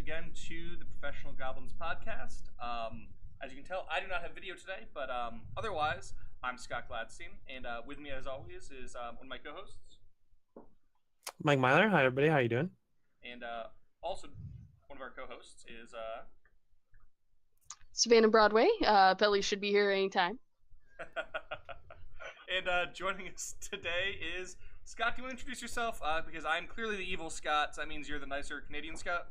again to the Professional Goblins podcast. As you can tell, I do not have video today, but otherwise, I'm Scott Gladstein, and with me, as always, is one of my co-hosts. Mike Myler. Hi, everybody. How you doing? And also, one of our co-hosts is... Savannah Broadway. Belly should be here anytime. And joining us today is... Scott, do you want to introduce yourself? Because I'm clearly the evil Scott, so that means you're the nicer Canadian Scott.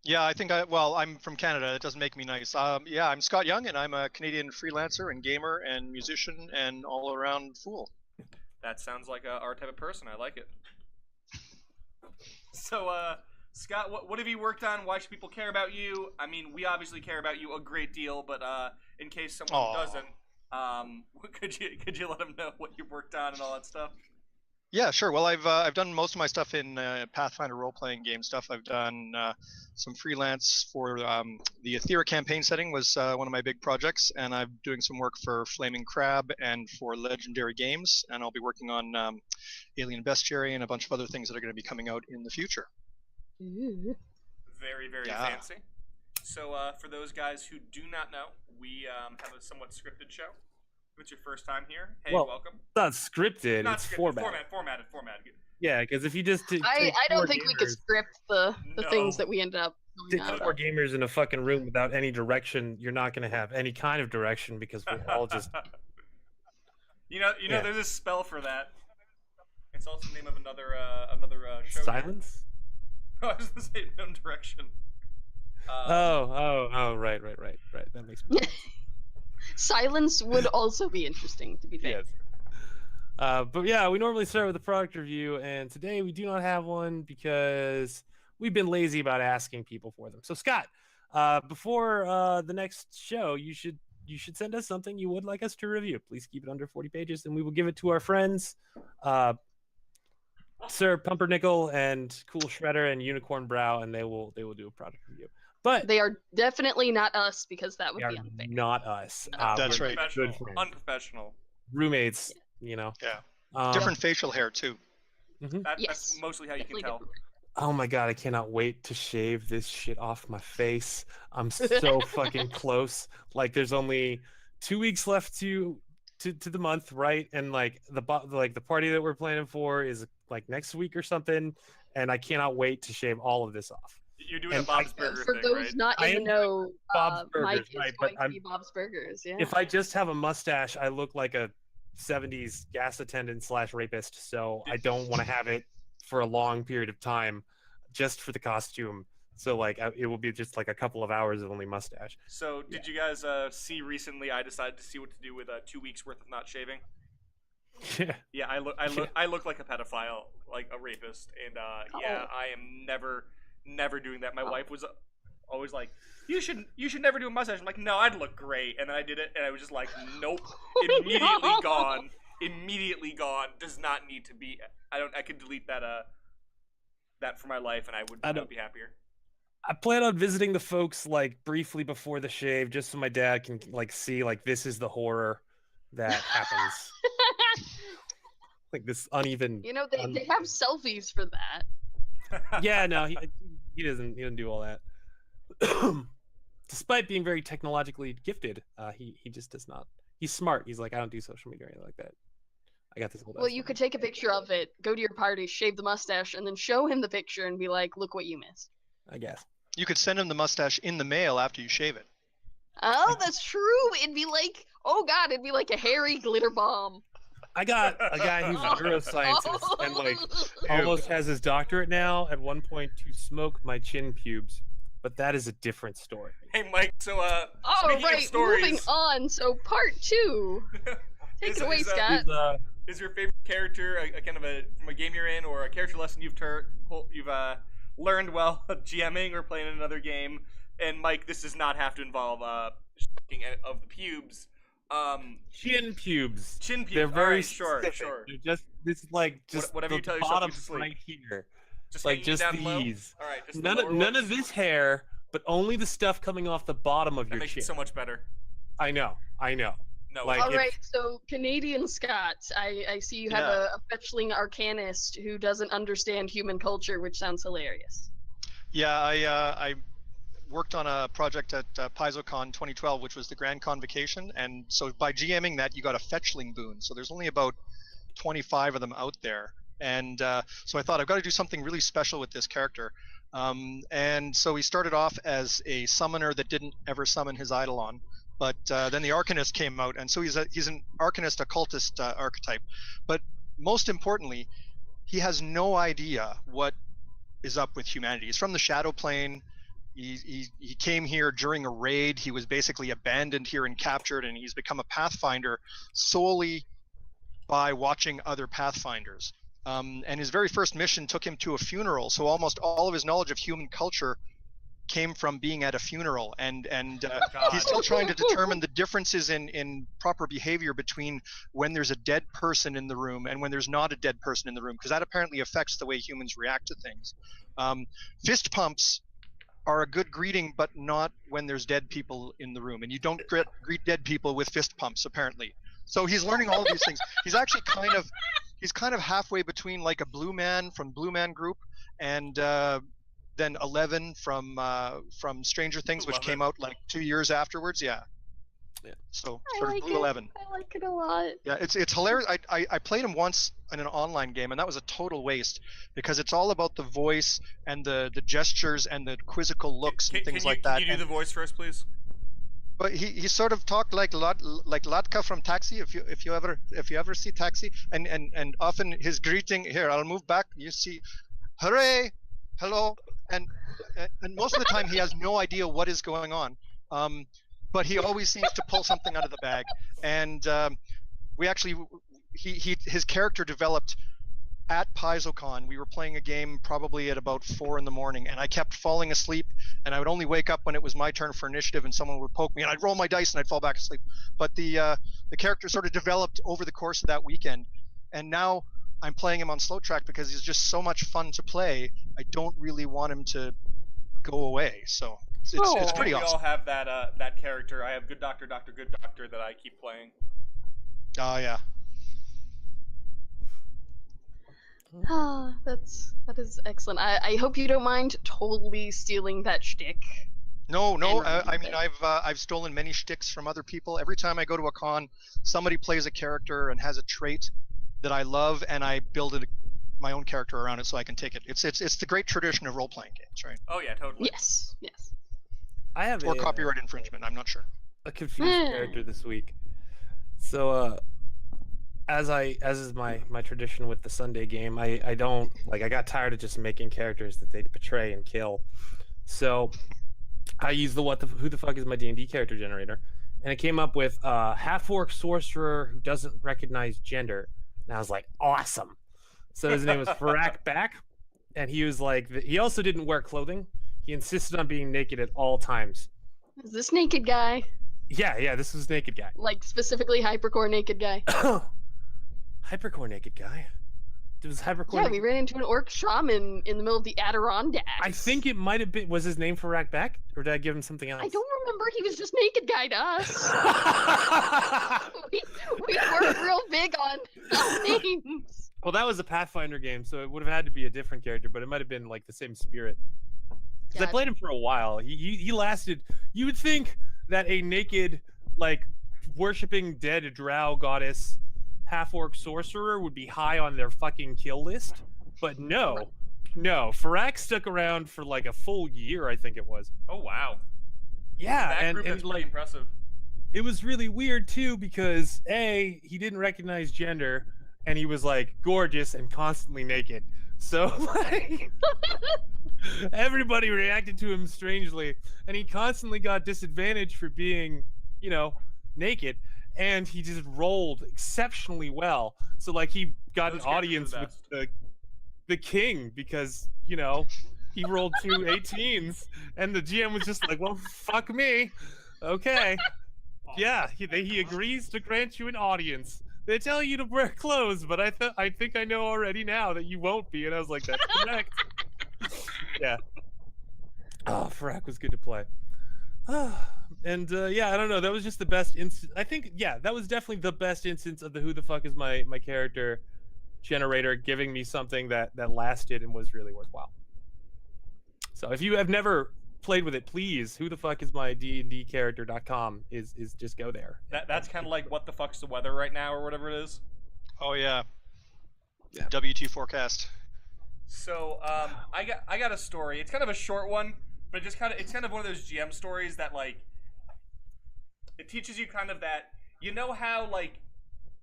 Yeah, I think I'm from Canada. It doesn't make me nice. Yeah, I'm Scott Young, and I'm a Canadian freelancer and gamer and musician and all-around fool. That sounds like our type of person. I like it. So, Scott, what have you worked on? Why should people care about you? I mean, we obviously care about you a great deal, but in case someone doesn't, could you let them know what you've worked on and all that stuff? Yeah, sure. Well, I've done most of my stuff in Pathfinder role-playing game stuff. I've done some freelance for the Aethera campaign setting was one of my big projects, and I'm doing some work for Flaming Crab and for Legendary Games, and I'll be working on Alien Bestiary and a bunch of other things that are going to be coming out in the future. Ooh. Very, very fancy. So for those guys who do not know, we have a somewhat scripted show. If it's your first time here, hey, welcome. It's not scripted. Not it's scripted. formatted. Formatted. Yeah, because if you just I don't think we could script the things that we ended up take four gamers in a fucking room without any direction, you're not going to have any kind of direction because we're all just... You know, there's a spell for that. It's also the name of another show. Silence? No, I was going to say no direction. Right. That makes sense. Silence would also be interesting, to be fair. Yes. But yeah, we normally start with a product review, and today we do not have one because we've been lazy about asking people for them. So Scott, before the next show, you should send us something you would like us to review. Please keep it under 40 pages, and we will give it to our friends, Sir Pumpernickel and Cool Shredder and Unicorn Brow, and they will do a product review. But they are definitely not us because that would be unfair. Not us. No, that's right. Good friends. Unprofessional. Roommates, you know. Yeah. Different facial hair too. Mm-hmm. That's mostly how you can tell. Oh my god, I cannot wait to shave this shit off my face. I'm so fucking close. Like there's only 2 weeks left to the month, right? And like the party that we're planning for is like next week or something, and I cannot wait to shave all of this off. You're doing a Bob's Burgers for thing, those right? not in the know, Bob's Burgers, Mike is right, going to be Bob's Burgers. Yeah. If I just have a mustache, I look like a 70s gas attendant / rapist. So I don't want to have it for a long period of time, just for the costume. So like it will be just like a couple of hours of only mustache. So did you guys see recently? I decided to see what to do with 2 weeks worth of not shaving. Yeah. Yeah, I look like a pedophile, like a rapist, and yeah, I am never doing that. My wife was always like, you should never do a mustache. I'm like, no, I'd look great. And then I did it, and I was just like, nope. Immediately gone. Immediately gone. Does not need to be. I could delete that for my life, and I would be happier. I plan on visiting the folks like briefly before the shave, just so my dad can like see like this is the horror that happens. Like this uneven. You know, they have selfies for that. Yeah, no, he doesn't do all that. Despite being very technologically gifted, he just does not. He's smart. He's like, I don't do social media or anything like that. I got this whole. Well, you could take a picture of it, go to your party, shave the mustache, and then show him the picture and be like, look what you missed. I guess. You could send him the mustache in the mail after you shave it. Oh, that's true. It'd be like, oh god, it'd be like a hairy glitter bomb. I got a guy who's a neuroscientist and like almost has his doctorate now at one point to smoke my chin pubes, but that is a different story. Hey Mike, so speaking of stories, moving on. So part 2. Take it away, Scott. Is your favorite character a kind of from a game you're in, or a character lesson you've learned while GMing or playing in another game? And Mike, this does not have to involve smoking of the pubes. Chin pubes. Chin pubes. They're very specific. Sure. They're just whatever you tell yourself, bottom keep asleep. right here. Just like just down these. Low? All right. Just none of this hair, but only the stuff coming off the bottom of your makes chin. It so much better. I know. No. Like all right. So Canadian Scott, I see you have a fetchling arcanist who doesn't understand human culture, which sounds hilarious. Yeah, I worked on a project at PaizoCon 2012, which was the Grand Convocation, and so by GMing that, you got a fetchling boon. So there's only about 25 of them out there, and so I thought I've got to do something really special with this character. And so he started off as a summoner that didn't ever summon his Eidolon, but then the Arcanist came out, and so he's an Arcanist occultist archetype. But most importantly, he has no idea what is up with humanity. He's from the Shadow Plane. He came here during a raid. He was basically abandoned here and captured, and he's become a Pathfinder solely by watching other Pathfinders. And his very first mission took him to a funeral. So almost all of his knowledge of human culture came from being at a funeral. And he's still trying to determine the differences in proper behavior between when there's a dead person in the room and when there's not a dead person in the room, because that apparently affects the way humans react to things. Fist pumps are a good greeting, but not when there's dead people in the room. And you don't greet dead people with fist pumps, apparently. So he's learning all of these things. He's actually kind of halfway between like a Blue Man from Blue Man Group and then 11 from Stranger Things, which came out like 2 years afterwards. Yeah. So sort of Blue 11. I like it a lot. Yeah, it's hilarious. I played him once in an online game, and that was a total waste because it's all about the voice and the gestures and the quizzical looks and things like that. Can you do the voice for us, please? But he sort of talked like Latka from Taxi, if you ever see Taxi, and often his greeting here. I'll move back. You see, hooray, hello, and most of the time he has no idea what is going on. But he always seems to pull something out of the bag, and his character developed at PaizoCon. We were playing a game probably at about 4 a.m, and I kept falling asleep, and I would only wake up when it was my turn for initiative, and someone would poke me, and I'd roll my dice and I'd fall back asleep. But the character sort of developed over the course of that weekend, and now I'm playing him on slow track because he's just so much fun to play. I don't really want him to go away, so. It's pretty awesome. We all have that character. I have Good Doctor that I keep playing. Oh yeah. That is excellent. I hope you don't mind totally stealing that shtick. No. I mean, I've stolen many shticks from other people. Every time I go to a con, somebody plays a character and has a trait that I love, and I build my own character around it so I can take it. It's the great tradition of role-playing games, right? Oh yeah, totally. Yes. I have or copyright infringement. I'm not sure. A confused character this week. So, as is my tradition with the Sunday game, I don't like. I got tired of just making characters that they betray and kill. So, I used who the fuck is my D&D character generator, and it came up with a half-orc sorcerer who doesn't recognize gender. And I was like, awesome. So his name was Farak Back, and he was like, he also didn't wear clothing. He insisted on being naked at all times. Is this naked guy? Yeah, this was naked guy. Like specifically hypercore naked guy. Hypercore naked guy? It was hypercore. Yeah, we ran into an orc shaman in the middle of the Adirondacks. I think it might have been. Was his name Farak Back, or did I give him something else? I don't remember. He was just naked guy to us. we weren't real big on names. Well, that was a Pathfinder game, so it would have had to be a different character, but it might have been like the same spirit. Because I played him for a while. He lasted. You would think that a naked, like, worshipping dead drow goddess half-orc sorcerer would be high on their fucking kill list, but no. Farak stuck around for like a full year, I think it was. Oh wow. Yeah, that group is pretty impressive. It was really weird too because he didn't recognize gender, and he was like gorgeous and constantly naked. So like everybody reacted to him strangely, and he constantly got disadvantaged for being, naked, and he just rolled exceptionally well. So like he got an audience with the king because, he rolled 2 18s, and the GM was just like, well, fuck me. Okay. Yeah, he agrees to grant you an audience. They tell you to wear clothes, but I think I know already now that you won't be. And I was like, that's correct. Yeah. Oh, Farak was good to play. And I don't know. That was just the best instance. I think, that was definitely the best instance of the who the fuck is my character generator giving me something that lasted and was really worthwhile. So if you have never played with it, please, who the fuck is my dndcharacter.com is just go there. That's kind of like what the fuck's the weather right now or whatever it is. Oh yeah. Yeah. WT forecast. So I got a story. It's kind of a short one, but it's kind of one of those GM stories that like it teaches you kind of that, you know how like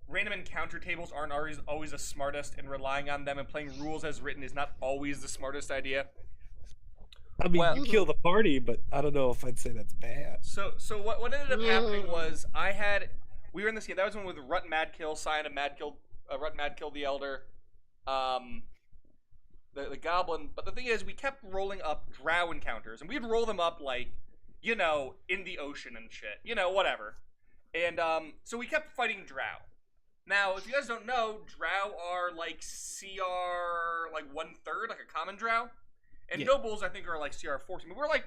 random encounter tables aren't always the smartest, and relying on them and playing rules as written is not always the smartest idea. I mean, Well, you kill the party, but I don't know if I'd say that's bad. So what ended up happening was we were in this game. That was one with Rut Madkill, Scion of Madkill, Rut Madkill the Elder, the Goblin. But the thing is, we kept rolling up drow encounters, and we'd roll them up like, you know, in the ocean and shit, you know, whatever. And so we kept fighting drow. Now, if you guys don't know, drow are like CR like 1/3, like a common drow. And nobles, I think, are like CR 14. But we're like,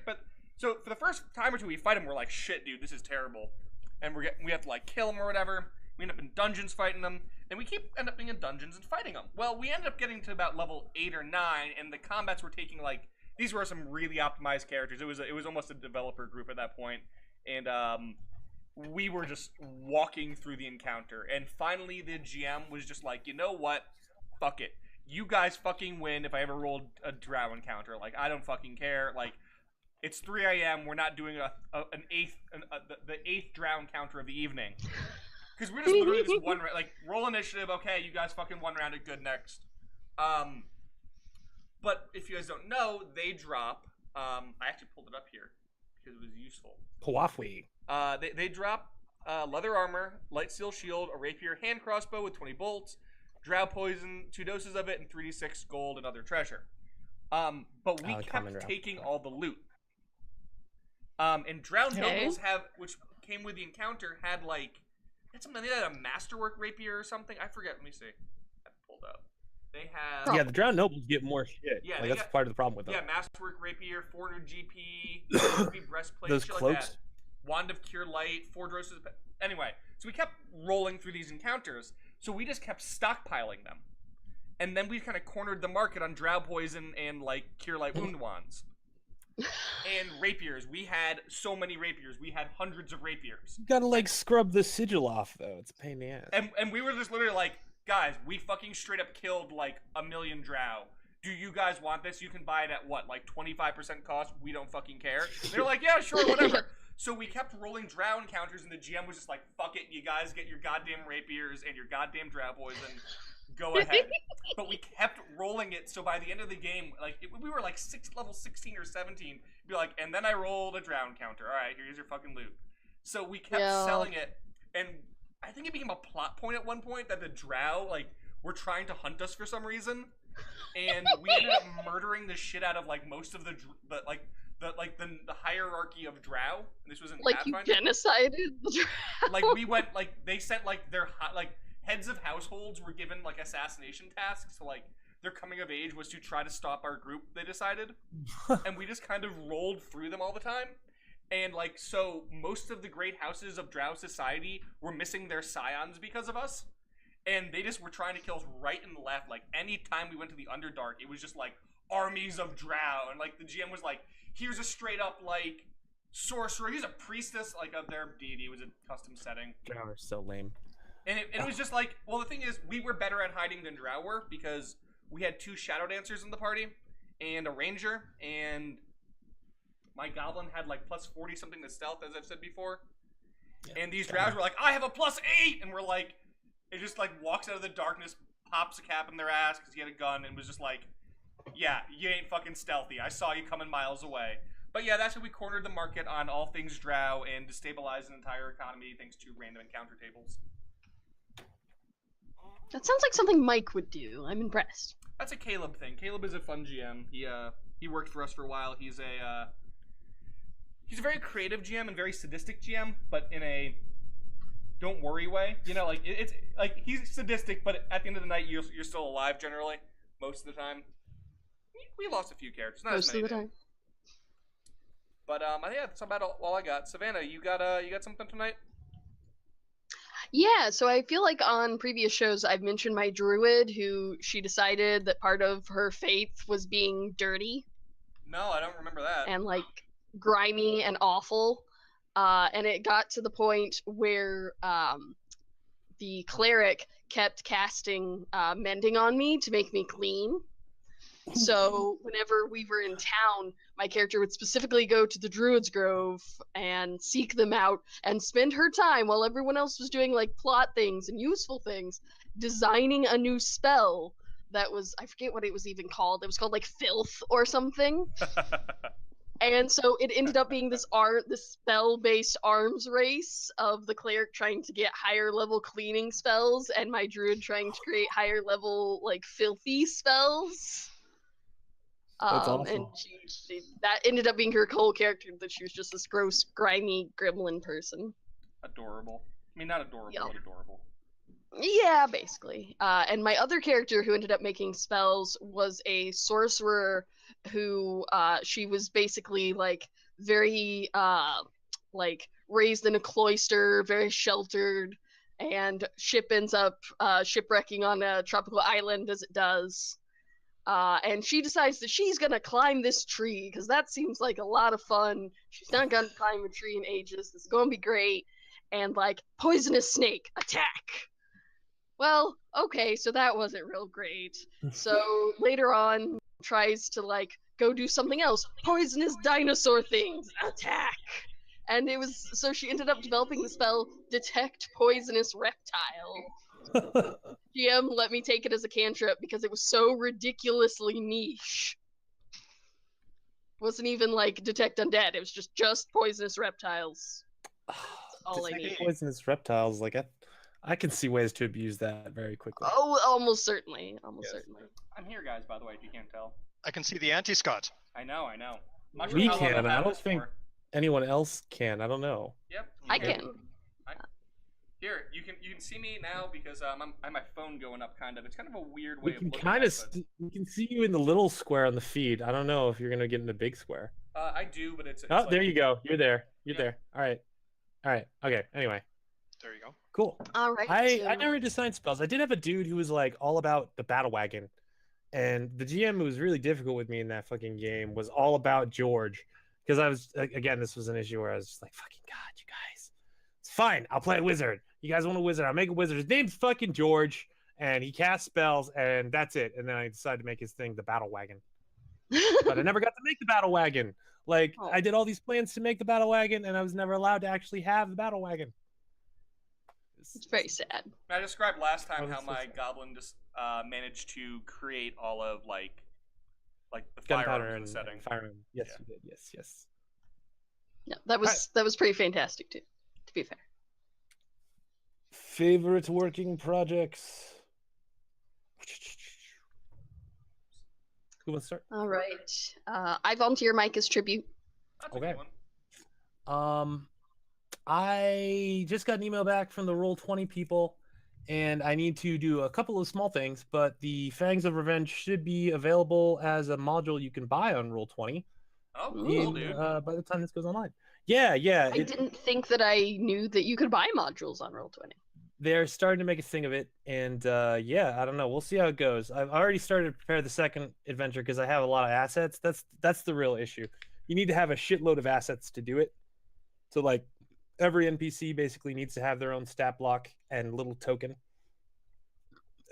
so for the first time or two we fight them, we're like, shit, dude, this is terrible. And we have to like kill them or whatever. We end up in dungeons fighting them. And we end up being in dungeons and fighting them. Well, we ended up getting to about level 8 or 9, and the combats were taking like, these were some really optimized characters. It was almost a developer group at that point. And we were just walking through the encounter. And finally the GM was just like, you know what? Fuck it. You guys fucking win if I ever rolled a drow encounter. Like, I don't fucking care. Like, it's 3 a.m. We're not doing the 8th drow encounter of the evening. Because we're just literally just one round. Like, roll initiative. Okay, you guys fucking one rounded. Good, next. But if you guys don't know, they drop. I actually pulled it up here because it was useful. Pawafwi. They drop leather armor, light steel shield, a rapier, hand crossbow with 20 bolts, drow poison, 2 doses of it, and 3d6 gold and other treasure. But we kept taking all the loot. And drow nobles which came with the encounter, had something. They had a masterwork rapier or something. I forget. Let me see. I pulled up. They have. Yeah, the drow nobles get more shit. Yeah, like, that's part of the problem with them. Yeah, masterwork rapier, 400 GP, breastplate, those shit cloaks. like that. Wand of Cure Light, 4 doses. Anyway, so we kept rolling through these encounters. So we just kept stockpiling them. And then we kind of cornered the market on drow poison and, like, Cure Light wound wands. And rapiers. We had so many rapiers. We had hundreds of rapiers. You gotta, like, scrub the sigil off, though. It's a pain in the ass. And we were just literally like, guys, we fucking straight up killed, like, 1 million drow. Do you guys want this? You can buy it at, what, like, 25% cost? We don't fucking care. They're like, yeah, sure, whatever. So we kept rolling drow encounters, and the GM was just like, fuck it, you guys get your goddamn rapiers and your goddamn drow poison. Go ahead. But we kept rolling it, so by the end of the game, like, we were like level 16 or 17, be like, and then I rolled a drow encounter. All right, here's your fucking loot. So we kept selling it, and I think it became a plot point at one point that the drow, like, were trying to hunt us for some reason, and we ended up murdering the shit out of, like, most of the hierarchy of drow. And this was in Pathfinder. Like, you genocided the drow? Like, we went, like, they sent, like, their, like, heads of households were given, like, assassination tasks. So, like, their coming of age was to try to stop our group, they decided. And we just kind of rolled through them all the time. And, like, so most of the great houses of drow society were missing their scions because of us. And they just were trying to kill us right and left. Like, any time we went to the Underdark, it was just, like, armies of drow. And, like, the GM was like, here's a straight up, like, sorcerer. He's a priestess, like, of their deity. It was a custom setting. Drow are so lame. And it was just like, well, the thing is, we were better at hiding than drow were because we had 2 shadow dancers in the party and a ranger, and my goblin had, like, plus 40 something to stealth, as I've said before. Yeah, and these drows were like, I have a plus 8! And we're like, it just, like, walks out of the darkness, pops a cap in their ass because he had a gun, and was just like, yeah, you ain't fucking stealthy. I saw you coming miles away. But yeah, that's how we cornered the market on all things drow and destabilized an entire economy thanks to random encounter tables. That sounds like something Mike would do. I'm impressed. That's a Caleb thing. Caleb is a fun GM. He worked for us for a while. He's a very creative GM and very sadistic GM, but in a don't worry way. You know, like it's like he's sadistic, but at the end of the night, you're still alive generally most of the time. We lost a few characters, not most as many. Of the time. But I think that's about all I got. Savannah, you got something tonight? Yeah, so I feel like on previous shows I've mentioned my druid who she decided that part of her faith was being dirty. No, I don't remember that. and like grimy and awful. And it got to the point where the cleric kept casting mending on me to make me clean. So whenever we were in town, my character would specifically go to the Druid's Grove and seek them out and spend her time while everyone else was doing like plot things and useful things, designing a new spell that was, I forget what it was even called. It was called like Filth or something. And so it ended up being this spell-based arms race of the cleric trying to get higher level cleaning spells and my druid trying to create higher level like filthy spells. That's awesome. And she that ended up being her whole character, that she was just this gross, grimy gremlin person. Adorable. I mean, not adorable, Yep. but adorable. Yeah, basically. And my other character who ended up making spells was a sorcerer who she was basically like very like raised in a cloister, very sheltered, and ship ends up shipwrecking on a tropical island as it does. And she decides that she's gonna climb this tree because that seems like a lot of fun. She's not gonna climb a tree in ages. This is gonna be great. And like, poisonous snake, attack. Well, okay, so that wasn't real great. So later on, tries to like go do something else. Poisonous dinosaur things, attack. And it was, so she ended up developing the spell Detect Poisonous Reptile. GM let me take it as a cantrip because it was so ridiculously niche. Wasn't even like detect undead. It was just poisonous reptiles. All I need. Poisonous reptiles, like I can see ways to abuse that very quickly. Oh, almost certainly. Almost certainly. I'm here, guys, by the way, if you can't tell. I can see the anti-Scott. I know. I'm not We sure how long can. I've had I don't this think for. anyone else can. I don't know. Yep. I can. Here, you can see me now because I have my phone going up. Kind of. It's kind of a weird way We of can looking kind at of it, we can see you in the little square on the feed. I don't know if you're gonna get in the big square. I do, but it's Oh, like, there you go. You're there. You're Yeah. there. All right. Okay. Anyway, There you go. cool. All right. I never designed spells. I did have a dude who was like all about the battle wagon, and the GM who was really difficult with me in that fucking game was all about George, because I was, again, this was an issue where I was just like, fucking God, you guys, it's fine. I'll play a wizard. You guys want a wizard? I'll make a wizard. His name's fucking George, and he casts spells, and that's it. And then I decided to make his thing the battle wagon, but I never got to make the battle wagon. Like, Oh. I did all these plans to make the battle wagon, and I was never allowed to actually have the battle wagon. It's very sad. I described last time Oh, how that's so my sad. goblin just managed to create all of like the Gunpowder firearms in and the setting. firearm. Yes, Yeah. you did. Yes. Yeah, that was pretty fantastic too, to be fair. Favorite working projects? Who wants to start? All right. I volunteer Mike as tribute. That's a Okay. good one. I just got an email back from the Roll20 people, and I need to do a couple of small things, but the Fangs of Revenge should be available as a module you can buy on Roll20 Oh, Ooh. cool, dude. by the time this goes online. Yeah. I didn't think that I knew that you could buy modules on Roll20. They're starting to make a thing of it, and I don't know. We'll see how it goes. I've already started to prepare the second adventure because I have a lot of assets. That's the real issue. You need to have a shitload of assets to do it. So like every NPC basically needs to have their own stat block and little token.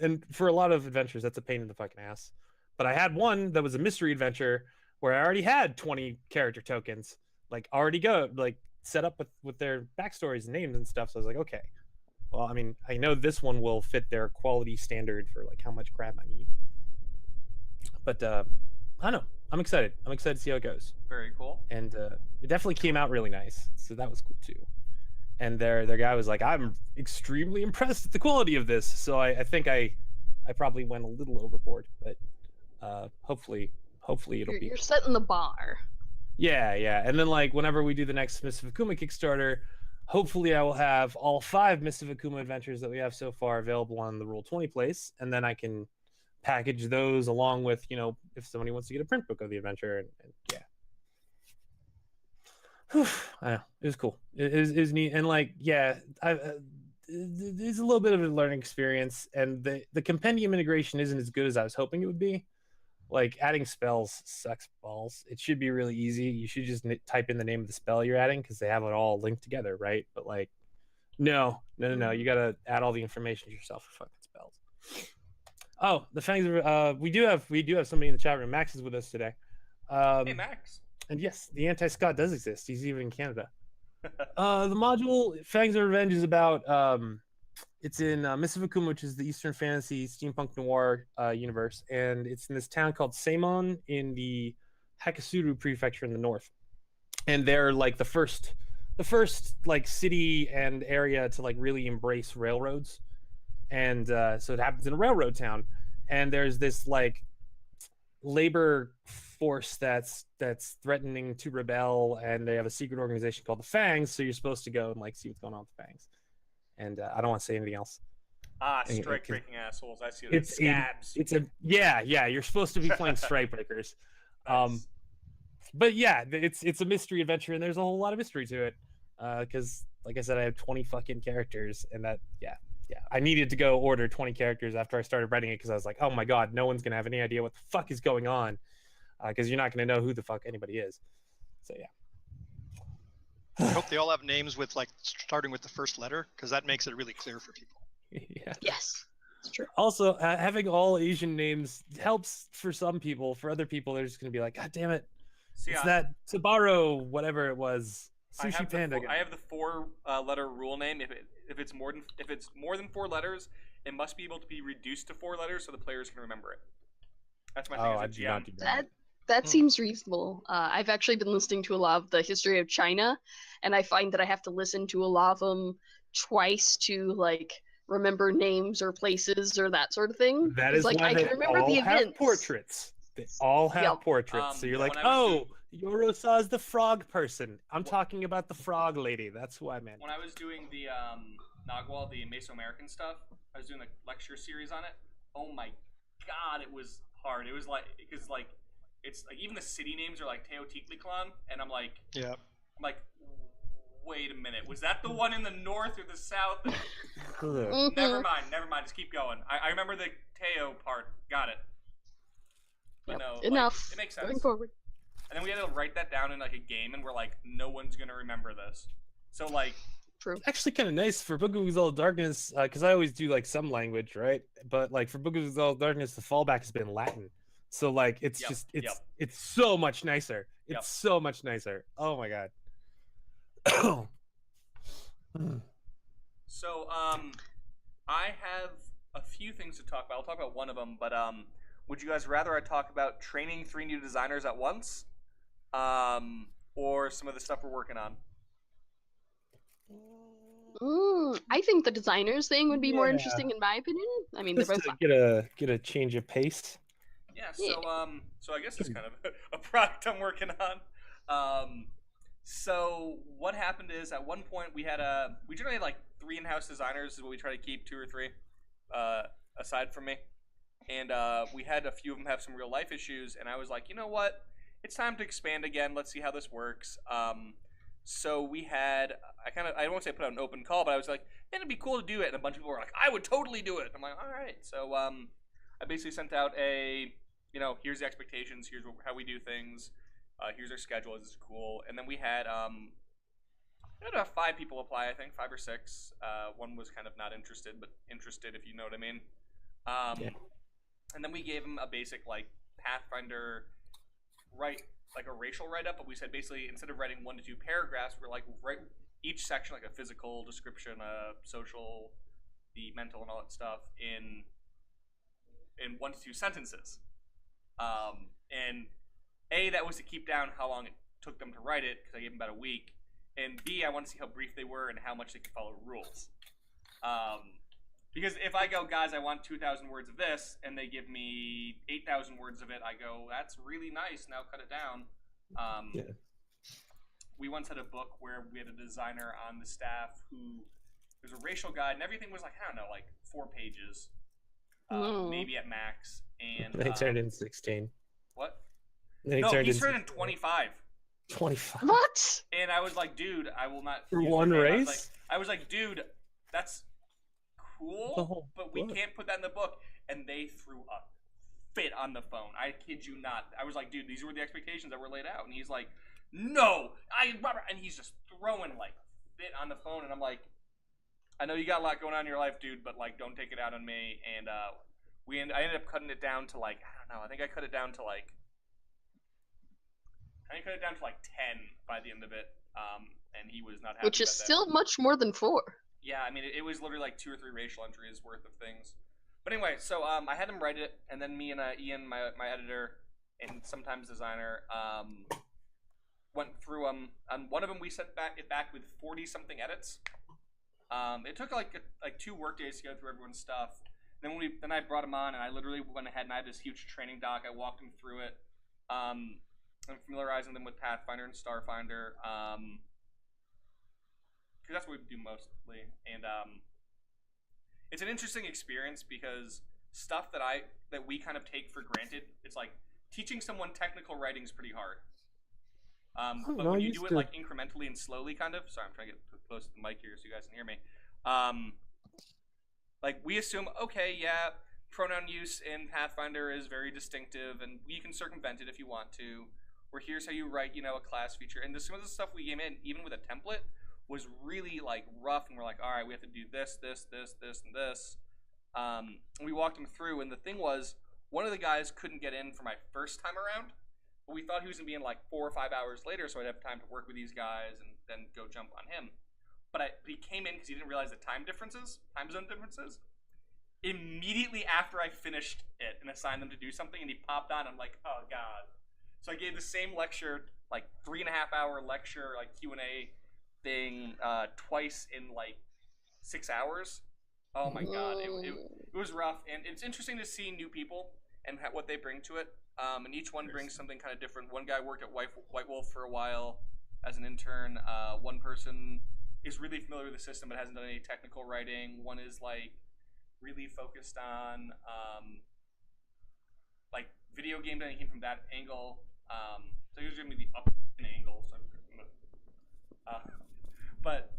And for a lot of adventures, that's a pain in the fucking ass. But I had one that was a mystery adventure where I already had 20 character tokens, like already set up with their backstories and names and stuff. So I was like, okay. Well, I mean, I know this one will fit their quality standard for like how much crap I need. But I don't know. I'm excited. I'm excited to see how it goes. Very cool. And it definitely came out really nice. So that was cool too. And their guy was like, I'm extremely impressed at the quality of this. So I think I probably went a little overboard, but hopefully it'll be. You're setting the bar. Yeah. And then like whenever we do the next Mists of Akuma Kickstarter, hopefully I will have all 5 Mists of Akuma adventures that we have so far available on the Roll20 place, and then I can package those along with, if somebody wants to get a print book of the adventure, and yeah. Whew, I know, it was cool. It was neat, and like, yeah, it's a little bit of a learning experience, and the compendium integration isn't as good as I was hoping it would be. like adding spells sucks balls. It should be really easy. You should just type in the name of the spell you're adding because they have it all linked together, right? But like, no. You gotta add all the information yourself for fucking spells. Oh, the fangs are. We do have somebody in the chat room. Max is with us today. Hey, Max. And yes, the anti-Scott does exist. He's even in Canada. The module Fangs of Revenge is about. It's in Mists of Akuma, which is the Eastern Fantasy Steampunk Noir universe, and it's in this town called Seimon in the Hakasuru Prefecture in the north. And they're like the first like city and area to like really embrace railroads. And so it happens in a railroad town, and there's this like labor force that's threatening to rebel, and they have a secret organization called the Fangs. So you're supposed to go and like see what's going on with the Fangs. And I don't want to say anything else. Strike breaking assholes. I see it. Scabs. Yeah. You're supposed to be playing strike breakers. Nice. But yeah, it's a mystery adventure, and there's a whole lot of mystery to it. Because like I said, I have 20 fucking characters, and that I needed to go order 20 characters after I started writing it because I was like, oh my god, no one's gonna have any idea what the fuck is going on, because you're not gonna know who the fuck anybody is. So yeah. I hope they all have names with like starting with the first letter, because that makes it really clear for people. Yeah. Yes, it's true. Also, having all Asian names helps for some people. For other people, they're just gonna be like, god damn it, it's that Sabaro, whatever it was. Sushi Panda. I have the 4-letter rule name. If it's more than 4 letters, it must be able to be reduced to 4 letters so the players can remember it. That's my thing. I do not do that. That seems reasonable. I've actually been listening to a lot of the history of China, and I find that I have to listen to a lot of them twice to like remember names or places or that sort of thing. That is like why I can remember the events. Have portraits. They all have portraits. So you're like, oh, Yorosa's the frog person. I'm talking about the frog lady. That's who I meant. When I was doing the Nagwal, the Mesoamerican stuff, I was doing a lecture series on it. Oh my god, it was hard. It was like, because like, it's like even the city names are like Teotihuacan, and I'm like, wait a minute, was that the one in the north or the south? Never mind. Just keep going. I remember the Teo part. Got it. But no, enough. It makes sense. Going forward. And then we had to write that down in like a game, and we're like, no one's gonna remember this. So like, true. Actually, kind of nice for Book of Exalted Darkness, because I always do like some language, right? But like for Book of Exalted Darkness, the fallback has been Latin. So like it's it's so much nicer. It's so much nicer. Oh my god. So I have a few things to talk about. I'll talk about one of them, but would you guys rather I talk about training 3 new designers at once, or some of the stuff we're working on? I think the designers thing would be more interesting, in my opinion. I mean, they're both fun. Get a change of pace. Yeah. So I guess it's kind of a product I'm working on. So what happened is at one point we generally had like 3 in-house designers is what we try to keep, 2 or 3, aside from me. And we had a few of them have some real life issues, and I was like, you know what? It's time to expand again. Let's see how this works. So we had, I don't want to say put out an open call, but I was like, man, it'd be cool to do it. And a bunch of people were like, I would totally do it. I'm like, all right. So I basically sent out here's the expectations. Here's how we do things. Here's our schedule. This is cool. And then we had about 5 people apply, I think, 5 or 6. One was kind of not interested, but interested, if you know what I mean. And then we gave them a basic like Pathfinder like a racial write-up, but we said basically instead of writing 1 to 2 paragraphs, we're like write each section like a physical description, social, the mental, and all that stuff in 1 to 2 sentences. And A, that was to keep down how long it took them to write it, because I gave them about a week, and B, I want to see how brief they were and how much they could follow rules. Because if I go, guys, I want 2,000 words of this, and they give me 8,000 words of it, I go, that's really nice, now cut it down. We once had a book where we had a designer on the staff who was a racial guide, and everything was like, I don't know, like 4 pages, maybe at max. And they turned in 16. What? He turned in 25. 25. What? And I was like, dude, I will not. For one race? I was like, dude, that's cool, but we can't put that in the book. And they threw a fit on the phone. I kid you not. I was like, dude, these were the expectations that were laid out. And he's like, no, Robert. And he's just throwing like fit on the phone. And I'm like, I know you got a lot going on in your life, dude, but like, don't take it out on me. And I ended up cutting it down to like, I don't know. I think I cut it down to like 10 by the end of it. And he was not happy. Which is still much more than 4. Yeah, I mean, it was literally like 2 or 3 racial entries worth of things. But anyway, so I had him write it, and then me and Ian, my editor, and sometimes designer, went through them. On one of them, we sent it back with 40-something edits. It took like 2 work days to go through everyone's stuff. Then I brought him on, and I literally went ahead and I had this huge training doc. I walked him through it. I'm familiarizing them with Pathfinder and Starfinder. Because that's what we do mostly, and it's an interesting experience because stuff that we kind of take for granted. It's like teaching someone technical writing is pretty hard, but when you do it like incrementally and slowly, kind of. Sorry, I'm trying to get close to the mic here so you guys can hear me. Like we assume, okay, yeah, pronoun use in Pathfinder is very distinctive, and you can circumvent it if you want to. Or here's how you write, a class feature, and some of the stuff we came in, even with a template, was really like rough, and we're like, all right, we have to do this, and this. We walked him through, and the thing was, one of the guys couldn't get in for my first time around, but we thought he was gonna be in like 4 or 5 hours later, so I'd have time to work with these guys and then go jump on him. But he came in because he didn't realize the time zone differences. Immediately after I finished it and assigned them to do something, and he popped on, I'm like, oh god. So I gave the same lecture, like 3.5-hour lecture, like Q&A thing, twice in like 6 hours. Oh my god, it was rough, and it's interesting to see new people and what they bring to it. And each one brings something kind of different. One guy worked at White Wolf for a while as an intern. One person is really familiar with the system but hasn't done any technical writing. One is like really focused on like video game design. He came from that angle. So he was giving me the up angle. So but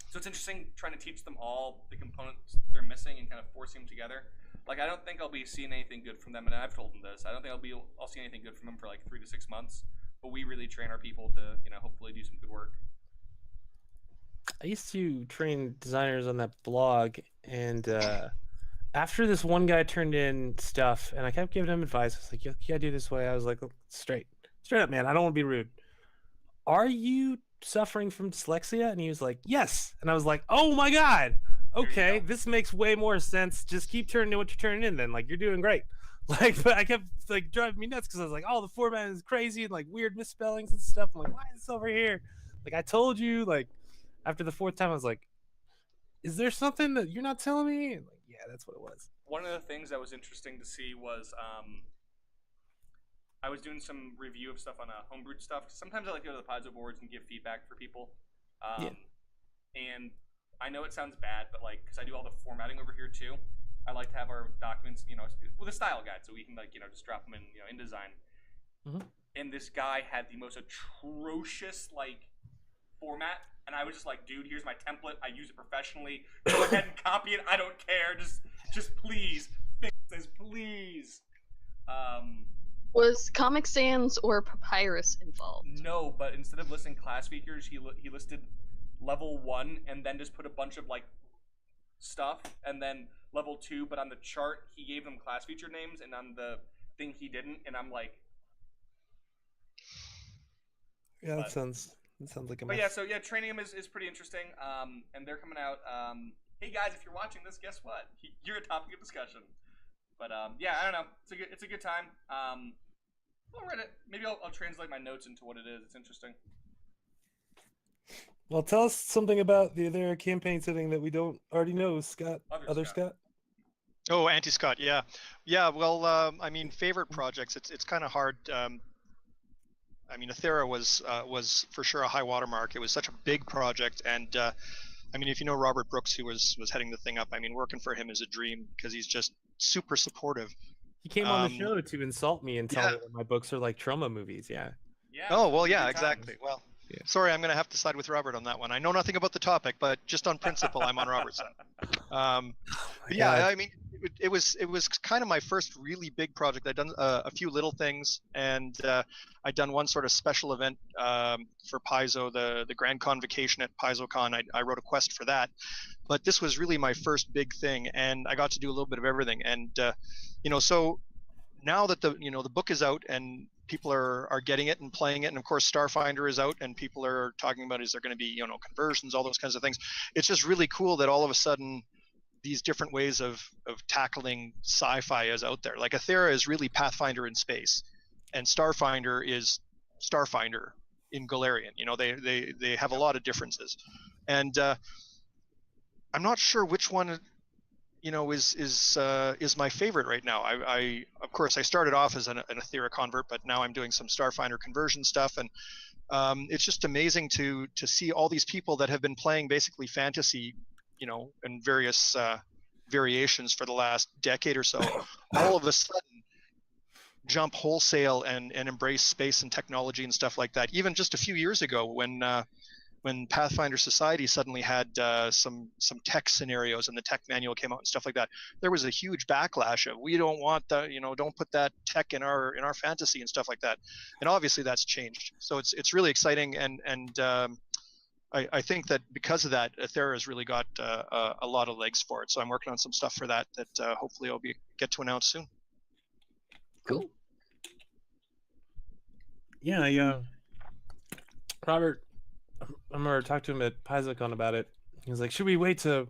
so it's interesting trying to teach them all the components they're missing and kind of forcing them together. Like I don't think I'll be seeing anything good from them, and I've told them this. I don't think I'll see anything good from them for like 3 to 6 months. But we really train our people to hopefully do some good work. I used to train designers on that blog, and after this one guy turned in stuff, and I kept giving him advice. I was like, "You gotta do this way." I was like, straight up, man. I don't want to be rude. Are you suffering from dyslexia? And he was like, yes. And I was like, oh my god, okay, this makes way more sense. Just keep turning in what you're turning in then. Like, you're doing great. Like, but I kept like driving me nuts because I was like, oh, the format is crazy and like weird misspellings and stuff. I'm like, why is this over here? Like, I told you. Like, after the 4th time I was like, is there something that you're not telling me? And like, yeah, that's what it was. One of the things that was interesting to see was I was doing some review of stuff on homebrewed stuff. Sometimes I like to go to the Paizo boards and give feedback for people. And I know it sounds bad, but like, because I do all the formatting over here too, I like to have our documents, with a style guide, so we can like, just drop them in, InDesign. Mm-hmm. And this guy had the most atrocious like format, and I was just like, dude, here's my template. I use it professionally. Go ahead and copy it. I don't care. Just please fix this, please. Was Comic Sans or Papyrus involved? No, but instead of listing class features, he listed level 1 and then just put a bunch of like stuff, and then level 2. But on the chart, he gave them class feature names, and on the thing he didn't. And I'm like, yeah, that sounds like a mess. But yeah, so yeah, training them is pretty interesting. And they're coming out. Hey guys, if you're watching this, guess what? You're a topic of discussion. But yeah, I don't know. It's a good time. I'll read it. Maybe I'll translate my notes into what it is. It's interesting. Well, tell us something about the Aethera campaign setting that we don't already know, Scott. Other Scott? Oh, Anti-Scott, yeah. Yeah, well, I mean, favorite projects, it's kind of hard. I mean, Aethera was for sure a high watermark. It was such a big project, and I mean, if you know Robert Brooks, who was heading the thing up, I mean, working for him is a dream because he's just super supportive. He came on the show to insult me and tell me that my books are like trauma movies. Yeah. Yeah. Oh well, yeah, exactly. Well, yeah. Sorry, I'm going to have to side with Robert on that one. I know nothing about the topic, but just on principle, I'm on Robert's side. But yeah, I mean, it was kind of my first really big project. I'd done a few little things, and I'd done one sort of special event for Paizo, the Grand Convocation at PaizoCon. I wrote a quest for that, but this was really my first big thing, and I got to do a little bit of everything. And so now that the book is out and people are getting it and playing it, and of course Starfinder is out and people are talking about, is there going to be conversions, all those kinds of things. It's just really cool that all of a sudden these different ways of tackling sci-fi is out there. Like Aethera is really Pathfinder in space, and Starfinder is Starfinder in Galarian. They have a lot of differences, and I'm not sure which one is my favorite right now. I of course I started off as an Aethera convert, but now I'm doing some Starfinder conversion stuff, and it's just amazing to see all these people that have been playing basically fantasy, in various variations for the last decade or so, all of a sudden jump wholesale and embrace space and technology and stuff like that. Even just a few years ago, when Pathfinder Society suddenly had some tech scenarios and the tech manual came out and stuff like that, there was a huge backlash of, we don't want that, don't put that tech in our fantasy and stuff like that. And obviously that's changed. So it's really exciting, and I think that because of that, Aethera has really got a lot of legs for it. So I'm working on some stuff for that hopefully I'll get to announce soon. Cool. Yeah, Robert, I remember talking to him at PaizoCon about it. He was like, should we wait to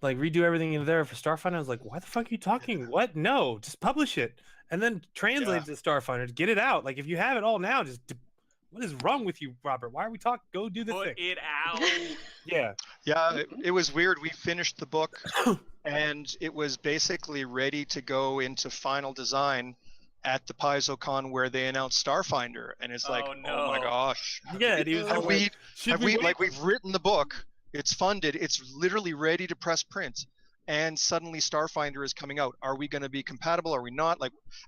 redo everything in there for Starfinder? I was like, why the fuck are you talking? What? No, just publish it and then translate it to Starfinder. Get it out. Like, if you have it all now, what is wrong with you, Robert? Why are we talking? Go do the thing. Put it out. Yeah. Yeah, it was weird. We finished the book and it was basically ready to go into final design at the PaizoCon where they announced Starfinder, and it's like, oh my gosh. Yeah, and he was we've written the book, it's funded, it's literally ready to press print, and suddenly Starfinder is coming out. Are we going to be compatible? Are we not?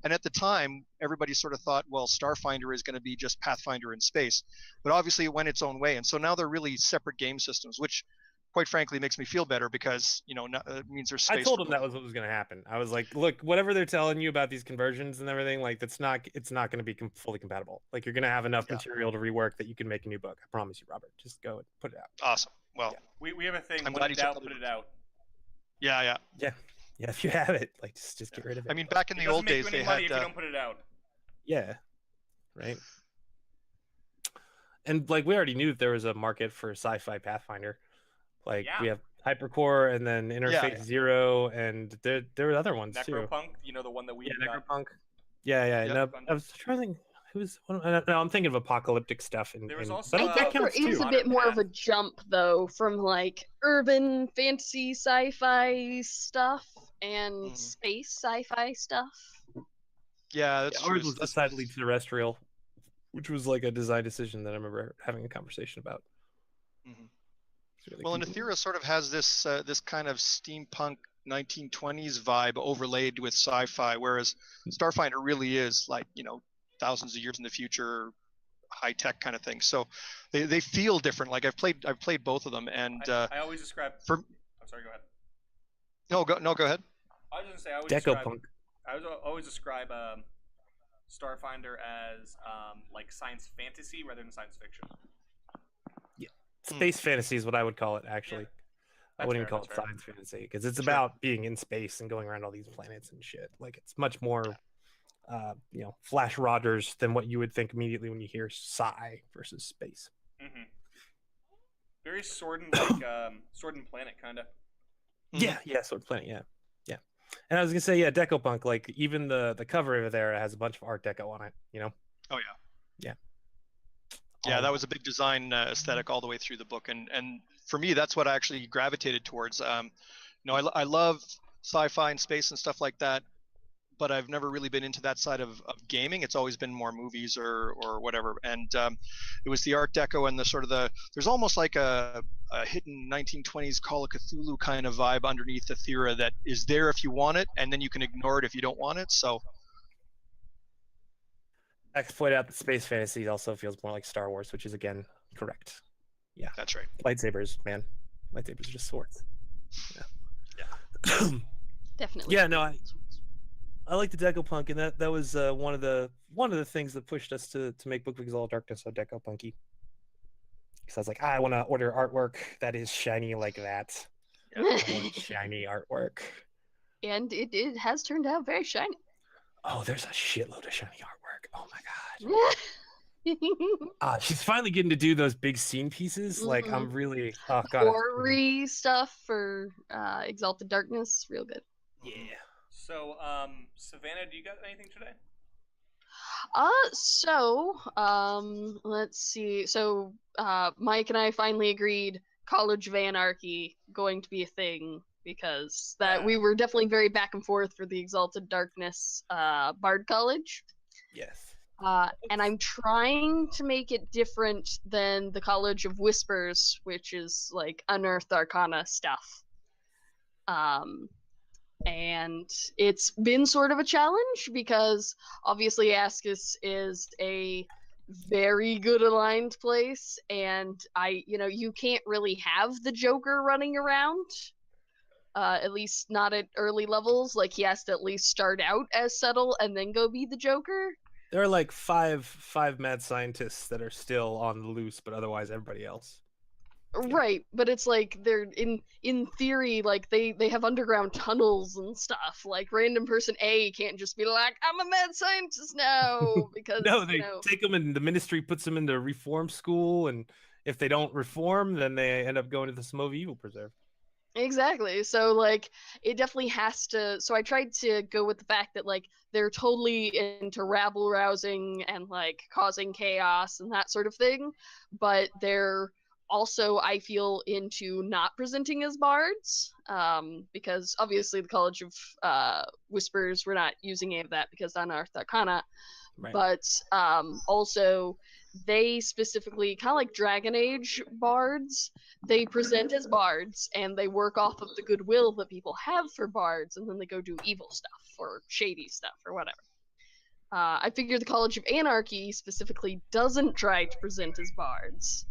And at the time, everybody sort of thought, well, Starfinder is going to be just Pathfinder in space, but obviously it went its own way, and so now they're really separate game systems, which quite frankly makes me feel better, because it means there's space. I told him that was what was going to happen. I was like, look, whatever they're telling you about these conversions and everything, it's not going to be fully compatible. Like, you're going to have enough material to rework that you can make a new book. I promise you, Robert. Just go and put it out. Awesome. Well, we have a thing. I'm when glad in you doubt, put it out. Yeah. If you have it, just get rid of it. I mean, back in the old days, they had. If you don't put it out. Yeah. Right. And we already knew that there was a market for sci-fi Pathfinder. We have Hypercore, and then Interface Zero, and there are other ones too. Necropunk, the one that we got. Necropunk. Yeah. Yep. No, I was trying to think who's. No, I'm thinking of apocalyptic stuff. There was also. I think there is a bit more of a jump though from urban fantasy sci-fi stuff and space sci-fi stuff. Yeah, that's true. Ours was decidedly terrestrial, which was a design decision that I remember having a conversation about. Mm-hmm. Really well, and Aethera sort of has this kind of steampunk 1920s vibe overlaid with sci-fi, whereas Starfinder really is thousands of years in the future, high tech kind of thing. So they feel different. I've played both of them, and I always describe. I'm sorry, go ahead. No, go ahead. I was going to say I would always describe Starfinder as science fantasy rather than science fiction. Space fantasy is what I would call it, actually. I wouldn't even call it science fantasy, because it's about being in space and going around all these planets and shit. It's much more, Flash Rogers than what you would think immediately when you hear sci versus space. Mm-hmm. Very Sword and Planet kind of. Yeah, Sword and Planet, yeah. And I was gonna say, Decopunk. Even the cover over there has a bunch of Art Deco on it. Oh yeah. Yeah, that was a big design aesthetic all the way through the book, and for me, that's what I actually gravitated towards. I love sci-fi and space and stuff like that, but I've never really been into that side of gaming. It's always been more movies or whatever, and it was the Art Deco and there's almost like a hidden 1920s Call of Cthulhu kind of vibe underneath Aethera that is there if you want it, and then you can ignore it if you don't want it. So. I could point out that space fantasy also feels more like Star Wars, which is again correct. Yeah, that's right. Lightsabers, man. Lightsabers are just swords. Yeah. Definitely. Yeah, no, I like the Deco-Punk, and that was one of the things that pushed us to make Book of Exalted Darkness so Deco-Punky. Because I was like, I want to order artwork that is shiny like that. I want shiny artwork. And it has turned out very shiny. Oh, there's a shitload of shiny artwork. Oh my god. She's finally getting to do those big scene pieces. Like, I'm really Horror-y stuff for Exalted Darkness. Real good. Yeah. So, Savannah, do you got anything today? Let's see. So, Mike and I finally agreed College of Anarchy going to be a thing, because we were definitely very back and forth for the Exalted Darkness Bard College. Yes. And I'm trying to make it different than the College of Whispers, which is like Unearthed Arcana stuff. And it's been sort of a challenge, because obviously Ascus is a very good aligned place, and you can't really have the Joker running around, at least not at early levels. Like, he has to at least start out as subtle and then go be the Joker. There are like five mad scientists that are still on the loose, but otherwise everybody else. Right, but it's like they're in theory, like they have underground tunnels and stuff. Like, random person A can't just be like, I'm a mad scientist now, because no, they take them and the ministry puts them into reform school, and if they don't reform, then they end up going to the Smove Evil Preserve. Exactly. So, like, it definitely has to. So I tried to go with the fact that, like, they're totally into rabble rousing and like causing chaos and that sort of thing, but they're also, I feel, into not presenting as bards, because obviously the College of Whispers, we're not using any of that because Unearthed Arcana, right. But also they specifically, kind of like Dragon Age bards, they present as bards and they work off of the goodwill that people have for bards, and then they go do evil stuff or shady stuff or whatever. I figure the College of Anarchy specifically doesn't try to present as bards.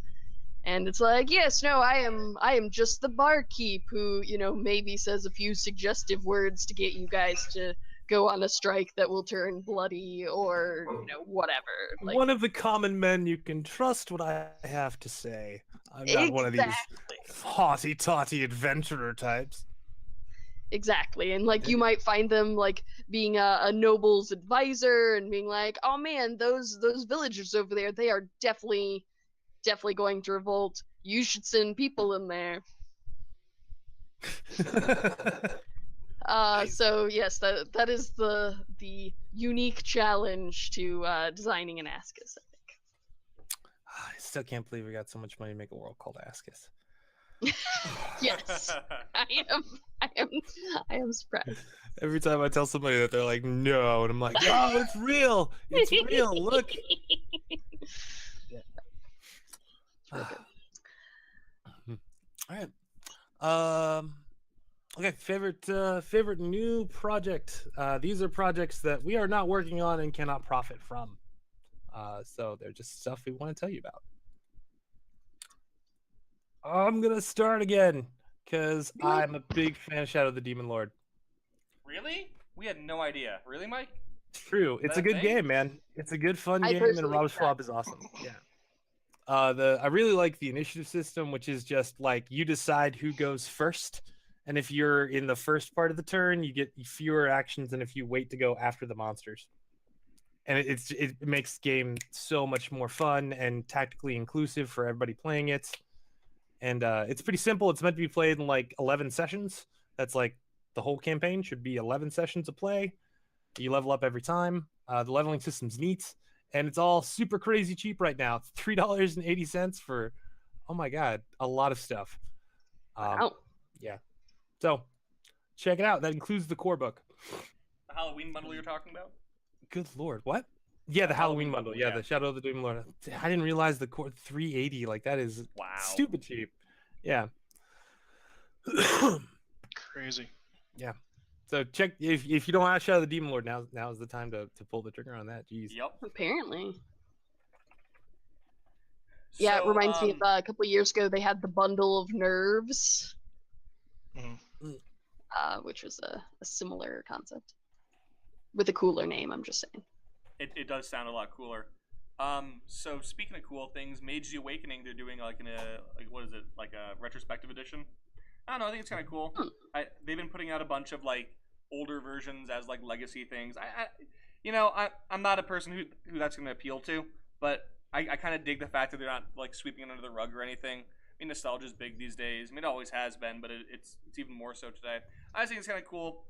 And it's like, yes, no, I am just the barkeep who, maybe says a few suggestive words to get you guys to go on a strike that will turn bloody, or, whatever. Like, one of the common men you can trust what I have to say. I'm not one of these haughty-taughty adventurer types. Exactly. And, like, you might find them, like, being a noble's advisor and being like, oh man, those villagers over there, they are definitely going to revolt. You should send people in there. Nice. So yes, that is the unique challenge to designing an Ascus, I think. I still can't believe we got so much money to make a world called Ascus. Yes, I am surprised. Every time I tell somebody that, they're like, no, and I'm like, oh, it's real. It's real. Look. Yeah. All right. Okay. Favorite new project. These are projects that we are not working on and cannot profit from. So they're just stuff we want to tell you about. I'm gonna start again because I'm a big fan of Shadow of the Demon Lord. Really? We had no idea. Really, Mike? True. It's a good game, man. It's a good, fun game, and Rob Schwab is awesome. Yeah. I really like the initiative system, which is just like you decide who goes first, and if you're in the first part of the turn, you get fewer actions than if you wait to go after the monsters. And it makes the game so much more fun and tactically inclusive for everybody playing it. And it's pretty simple. It's meant to be played in like 11 sessions. That's like the whole campaign should be 11 sessions of play. You level up every time. The leveling system's neat. And it's all super crazy cheap right now. It's $3.80 for, oh my god, a lot of stuff. Wow. Yeah. So check it out. That includes the core book. The Halloween bundle you're talking about? Good lord, what? Yeah, the Halloween bundle. Yeah, the Shadow of the Demon Lord. I didn't realize the core $3.80. Like, that is stupid cheap. Yeah. Crazy. Yeah. So check if you don't have Shadow of the Demon Lord, now is the time to pull the trigger on that. Jeez. Yep. Apparently. Yeah, it reminds me of a couple of years ago they had the bundle of nerves. which was a similar concept with a cooler name. I'm just saying. It does sound a lot cooler. So speaking of cool things, Mage's Awakening, they're doing like what is it, like a retrospective edition? I don't know. I think it's kind of cool. They've been putting out a bunch of like older versions as like legacy things. I'm not a person who that's going to appeal to, but I kind of dig the fact that they're not like sweeping it under the rug or anything. I mean, nostalgia's big these days. I mean, it always has been, but it's even more so today. I just think it's kind of cool.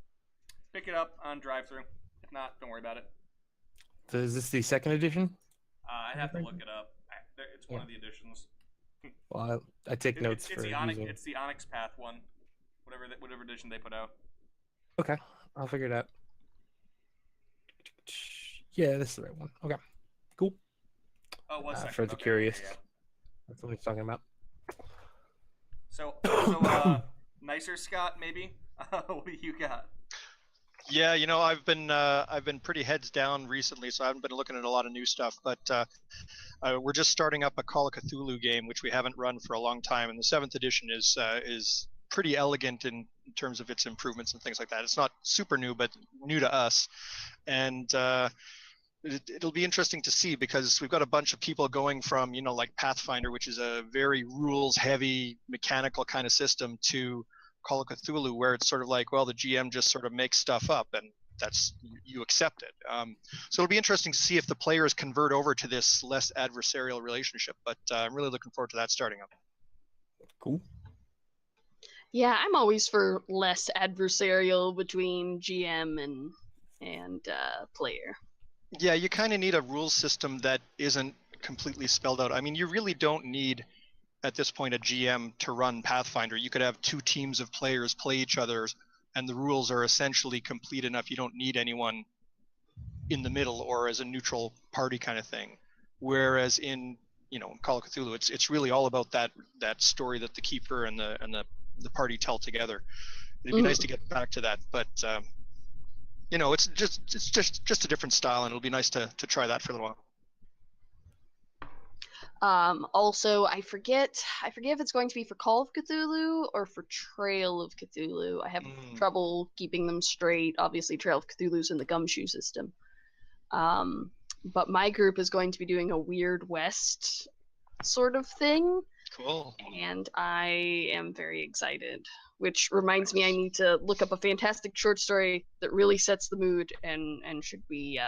Pick it up on drive-through. If not, don't worry about it. So is this the second edition? I'd have to look it up. It's one of the editions. Well, I take notes it's for the Onyx, using. It's the Onyx Path one, whatever edition they put out. Okay, I'll figure it out. Yeah, this is the right one. Okay, cool. Oh, one second. For the Okay, curious, yeah. that's what he's talking about. So nicer Scott, maybe. What do you got? Yeah, I've been pretty heads down recently, so I haven't been looking at a lot of new stuff. But we're just starting up a Call of Cthulhu game, which we haven't run for a long time, and the 7th edition is pretty elegant in terms of its improvements and things like that. It's not super new, but new to us, and it'll be interesting to see because we've got a bunch of people going from like Pathfinder, which is a very rules-heavy mechanical kind of system, to Call of Cthulhu, where it's sort of like, well, the GM just sort of makes stuff up and that's you accept it. So it'll be interesting to see if the players convert over to this less adversarial relationship, but I'm really looking forward to that starting up. Cool. Yeah, I'm always for less adversarial between GM and player. Yeah, you kind of need a rules system that isn't completely spelled out. I mean, you really don't need at this point a GM to run Pathfinder. You could have 2 teams of players play each other and the rules are essentially complete enough. You don't need anyone in the middle or as a neutral party kind of thing. Whereas in Call of Cthulhu, it's really all about that story that the keeper and the party tell together. It'd be nice to get back to that, but it's just a different style, and it'll be nice to try that for a little while. Also, I forget if it's going to be for Call of Cthulhu or for Trail of Cthulhu. I have trouble keeping them straight. Obviously, Trail of Cthulhu's in the Gumshoe system. But my group is going to be doing a Weird West sort of thing. Cool. And I am very excited. Which reminds me, I need to look up a fantastic short story that really sets the mood and should be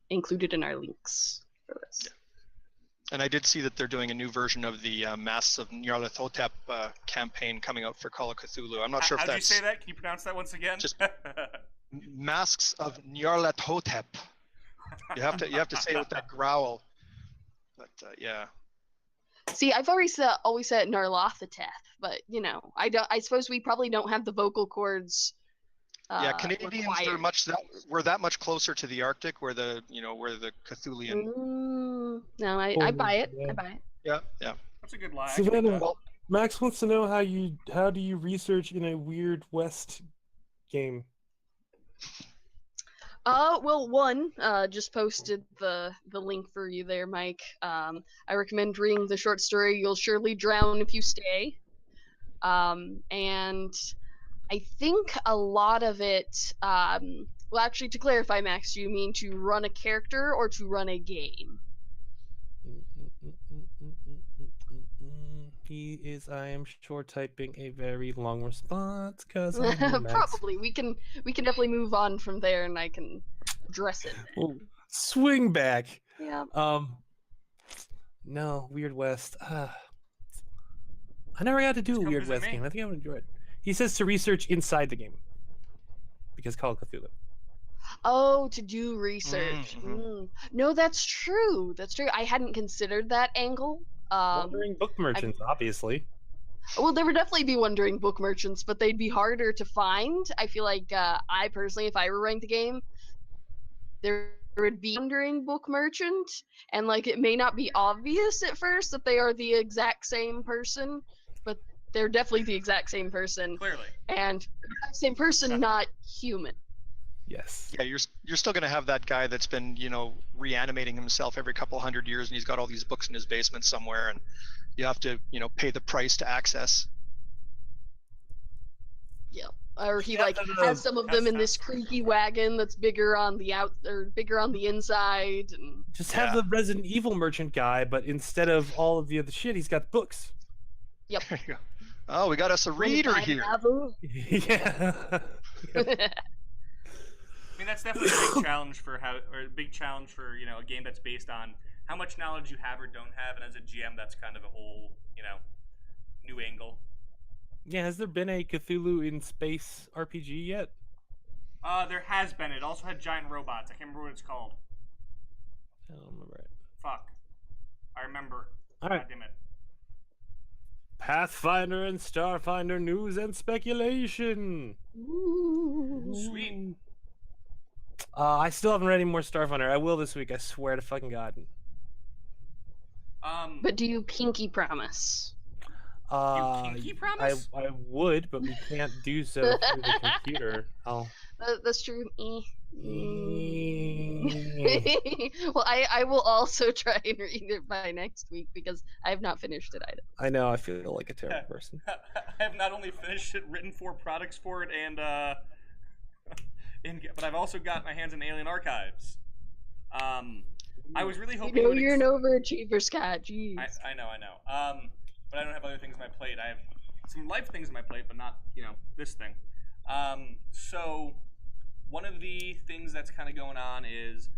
included in our links for this. Yeah. And I did see that they're doing a new version of the Masks of Nyarlathotep campaign coming out for Call of Cthulhu. I'm not sure if that's... How'd you say that? Can you pronounce that once again? Just Masks of Nyarlathotep. You have to say it with that growl. But yeah. See, I've always always said Nyarlathotep, but I suppose we probably don't have the vocal cords. Yeah, Canadians were that much closer to the Arctic, where the Cthulian. No, I buy it. Yeah. I buy it. Yeah, yeah. That's a good lie. Savannah, Max wants to know how do you research in a Weird West game? Well, one, just posted the link for you there, Mike. I recommend reading the short story, You'll Surely Drown If You Stay. And I think a lot of it, well, actually, to clarify, Max, do you mean to run a character or to run a game? He is, I am sure, typing a very long response because probably we can definitely move on from there, and I can address it. Well, swing back. Yeah. No, Weird West. I never got to do a Weird West game. I think I would enjoy it. He says to research inside the game because Call of Cthulhu. Oh, to do research. No, that's true. That's true. I hadn't considered that angle. Wandering book merchants, obviously. Well, there would definitely be wandering book merchants, but they'd be harder to find. I feel like I personally, if I were running the game, there would be wandering book merchant, and like it may not be obvious at first that they are the exact same person, but they're definitely the exact same person. Clearly. And same person, not human. Yes. Yeah, you're still gonna have that guy that's been reanimating himself every couple hundred years, and he's got all these books in his basement somewhere, and you have to pay the price to access. Or he Yeah, like no, has some of them in this creaky wagon that's bigger on the bigger on the inside. And Just have the Resident Evil merchant guy, but instead of all of the other shit, he's got books. Yep. There you go. Oh, we got us a reader here. Yeah. I mean, that's definitely a big challenge for a game that's based on how much knowledge you have or don't have, and as a GM, that's kind of a whole, new angle. Yeah, has there been a Cthulhu in space RPG yet? There has been. It also had giant robots. I can't remember what it's called. I don't remember it. Fuck. I remember. All right. God damn it. Pathfinder and Starfinder news and speculation. Ooh. Sweet. I still haven't read any more Starfinder. I will this week. I swear to fucking God. But do you pinky promise? You kinky promise? I would, but we can't do so through the computer. That's true. Well, I will also try and read it by next week because I have not finished it either. I know. I feel like a terrible person. I have not only finished it, written 4 products for it, but I've also got my hands on Alien Archives. I was really hoping. You're an overachiever, Scott. Jeez. I know. But I don't have other things on my plate. I have some life things on my plate, but not, this thing. So one of the things that's kind of going on is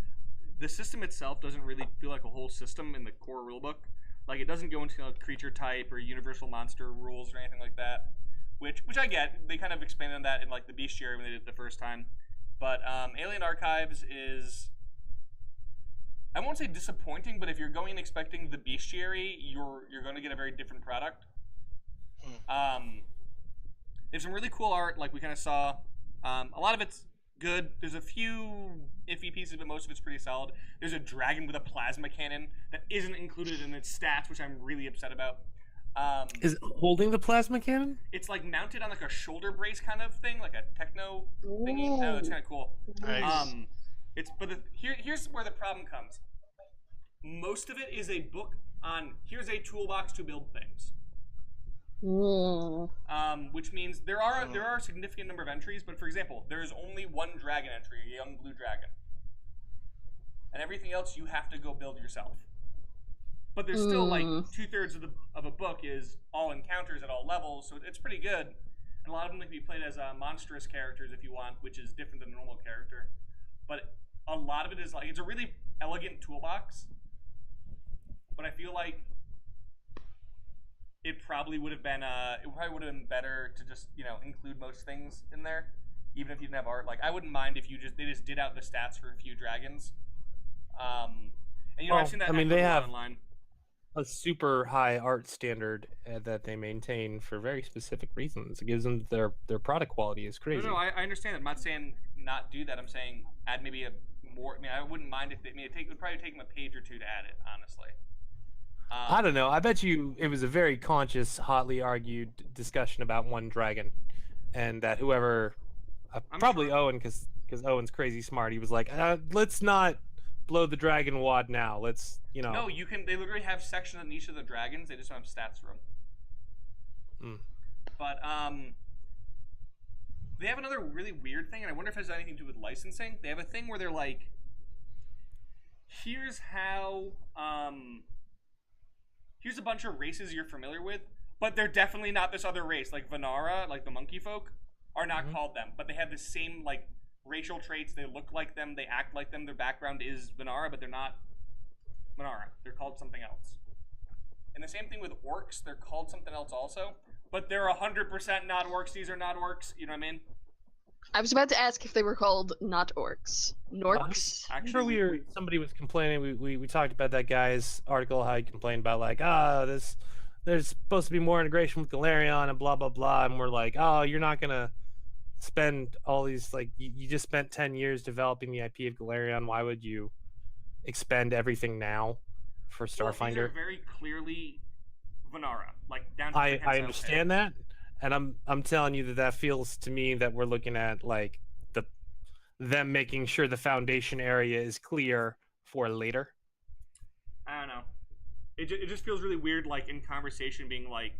the system itself doesn't really feel like a whole system in the core rulebook. Like, it doesn't go into creature type or universal monster rules or anything like that, which I get. They kind of expanded on that in like the bestiary when they did it the first time. But Alien Archives is, I won't say disappointing, but if you're going expecting the bestiary, you're going to get a very different product. There's some really cool art, like we kind of saw. A lot of it's good. There's a few iffy pieces, but most of it's pretty solid. There's a dragon with a plasma cannon that isn't included in its stats, which I'm really upset about. Is it holding the plasma cannon? It's like mounted on like a shoulder brace kind of thing, like a techno thingy. Oh, that's kind of cool. Nice. Here's where the problem comes. Most of it is a book on here's a toolbox to build things. Which means there are a significant number of entries, but for example, there is only one dragon entry, a young blue dragon, and everything else you have to go build yourself. But there's still like 2/3 of a book is all encounters at all levels, so it's pretty good. And a lot of them can be played as monstrous characters if you want, which is different than a normal character. But a lot of it is like it's a really elegant toolbox. But I feel like it probably would have been better to just include most things in there, even if you didn't have art. Like I wouldn't mind if they just did out the stats for a few dragons. And I've seen that. I mean, they have online. A super high art standard that they maintain for very specific reasons. It gives them their product quality is crazy. No, I understand that. I'm not saying not do that. I'm saying add maybe more. I mean, I wouldn't mind if it would probably take them a page or two to add it. Honestly. I don't know. I bet you it was a very conscious, hotly argued discussion about one dragon, and that whoever, probably sure. Owen, because Owen's crazy smart. He was like, let's not blow the dragon wad now. Let's, No, you can. They literally have sections on each of the dragons. They just don't have stats for them. But they have another really weird thing, and I wonder if it has anything to do with licensing. They have a thing where they're like, here's how. Here's a bunch of races you're familiar with, but they're definitely not this other race. Like Vanara, like the monkey folk, are not called them, but they have the same like racial traits. They look like them. They act like them. Their background is Vanara, but they're not Vanara. They're called something else. And the same thing with orcs. They're called something else also, but they're 100% not orcs. These are not orcs. You know what I mean? I was about to ask if they were called not orcs. Norks? Actually, somebody was complaining. We talked about that guy's article, how he complained about like, there's supposed to be more integration with Galarion and blah blah blah, and we're like, oh, you're not gonna spend all these like you just spent 10 years developing the IP of Galarion. Why would you expend everything now for Starfinder? Well, these are very clearly Vanara, like down to I understand that. And I'm telling you that feels to me that we're looking at like them making sure the foundation area is clear for later. I don't know. It just feels really weird, like in conversation, being like,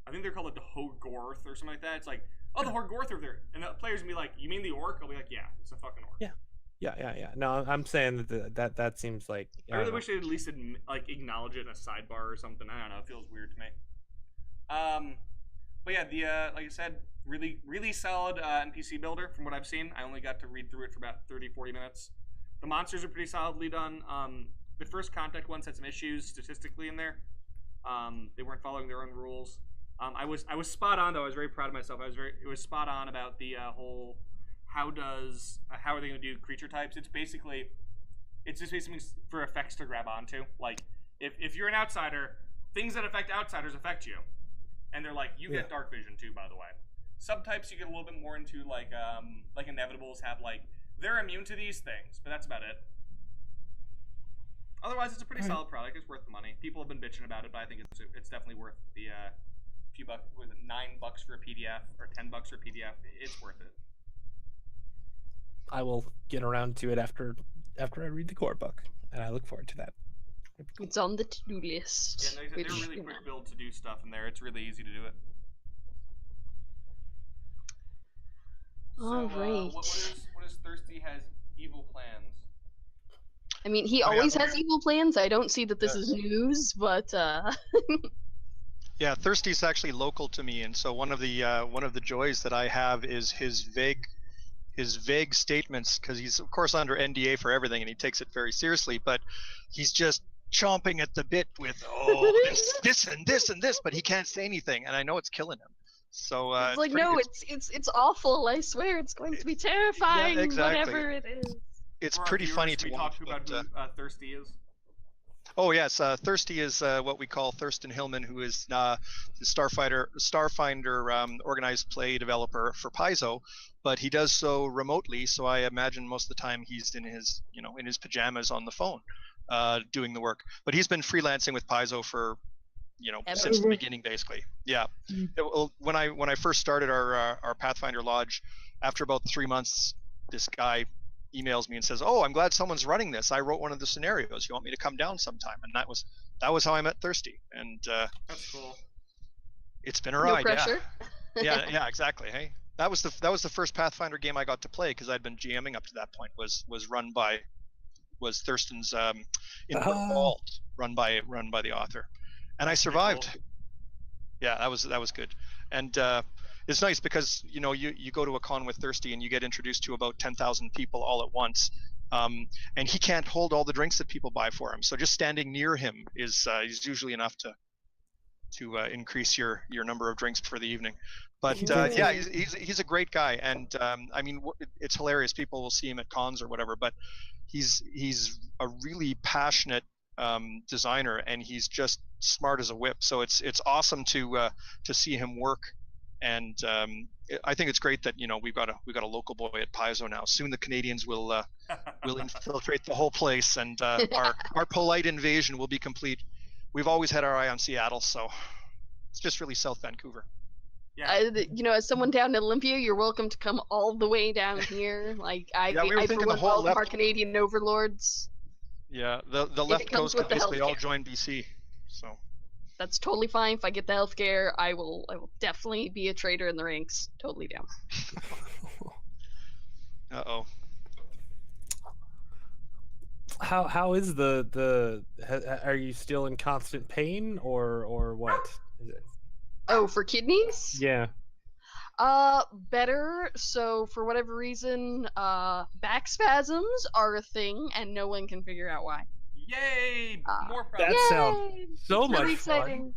I think they're called like the Hogorth or something like that. It's like, oh, the Hogorth are there, and the players will be like, you mean the orc? I'll be like, yeah, it's a fucking orc. Yeah. No, I'm saying that seems like. I really wish they at least like acknowledge it in a sidebar or something. I don't know. It feels weird to me. But yeah, the like I said, really solid NPC builder from what I've seen. I only got to read through it for about 30-40 minutes. The monsters are pretty solidly done. The first contact ones had some issues statistically in there. They weren't following their own rules. I was spot on though. I was very proud of myself. It was spot on about the whole how are they going to do creature types. It's just basically for effects to grab onto. Like if you're an outsider, things that affect outsiders affect you, and they're like you get dark vision too. By the way, subtypes you get a little bit more into like inevitables have like they're immune to these things, but that's about it. Otherwise, it's a pretty solid product. It's worth the money. People have been bitching about it, but I think it's definitely worth the few bucks. Was it $9 for a PDF or $10 for a PDF? It's worth it. I will get around to it after I read the core book, and I look forward to that. It's on the to-do list. Yeah, they're really quick build to do stuff in there. It's really easy to do it. All right. What is Thursty has evil plans? I mean, he always has evil plans. I don't see that this is news, but Yeah, Thirsty's actually local to me, and so one of the joys that I have is his vague statements, because he's of course under NDA for everything, and he takes it very seriously. But he's just chomping at the bit with this and this and this, but he can't say anything, and I know it's killing him. So it's like it's awful. I swear it's going to be terrifying. Yeah, exactly. Whatever it is. It's pretty funny to watch. Talk about who Thursty is. Oh yes, Thursty is what we call Thurston Hillman, who is the Starfinder organized play developer for Paizo, but he does so remotely. So I imagine most of the time he's in his pajamas on the phone, doing the work. But he's been freelancing with Paizo for since the beginning, basically. Yeah. Well, when I first started our Pathfinder Lodge, after about 3 months, this guy emails me and says, "Oh, I'm glad someone's running this. I wrote one of the scenarios. You want me to come down sometime?" And that was how I met Thursty. And that's cool. It's been a ride. No pressure. Yeah, exactly. Hey, that was the first Pathfinder game I got to play, because I'd been GMing up to that point. Was was Thurston's Vault, run by the author, and I survived. Cool. Yeah, that was good. And it's nice because you go to a con with Thursty and you get introduced to about 10,000 people all at once, and he can't hold all the drinks that people buy for him. So just standing near him is usually enough to increase your number of drinks for the evening. But yeah, he's a great guy, and I mean it's hilarious. People will see him at cons or whatever, but he's a really passionate designer, and he's just smart as a whip. So it's awesome to see him work. And I think it's great that we've got a local boy at Paizo now. Soon the Canadians will infiltrate the whole place, and our polite invasion will be complete. We've always had our eye on Seattle, so it's just really South Vancouver. Yeah. As someone down in Olympia, you're welcome to come all the way down here. Like I for one welcome our Canadian overlords. Yeah, the left coast could basically all join BC. So. That's totally fine. If I get the healthcare, I will definitely be a traitor in the ranks. Totally down. Uh-oh. How is are you still in constant pain or what? Oh, for kidneys? Yeah. Better. So for whatever reason, back spasms are a thing, and no one can figure out why. Yay! More that problems. sounds so it's much really fun. exciting.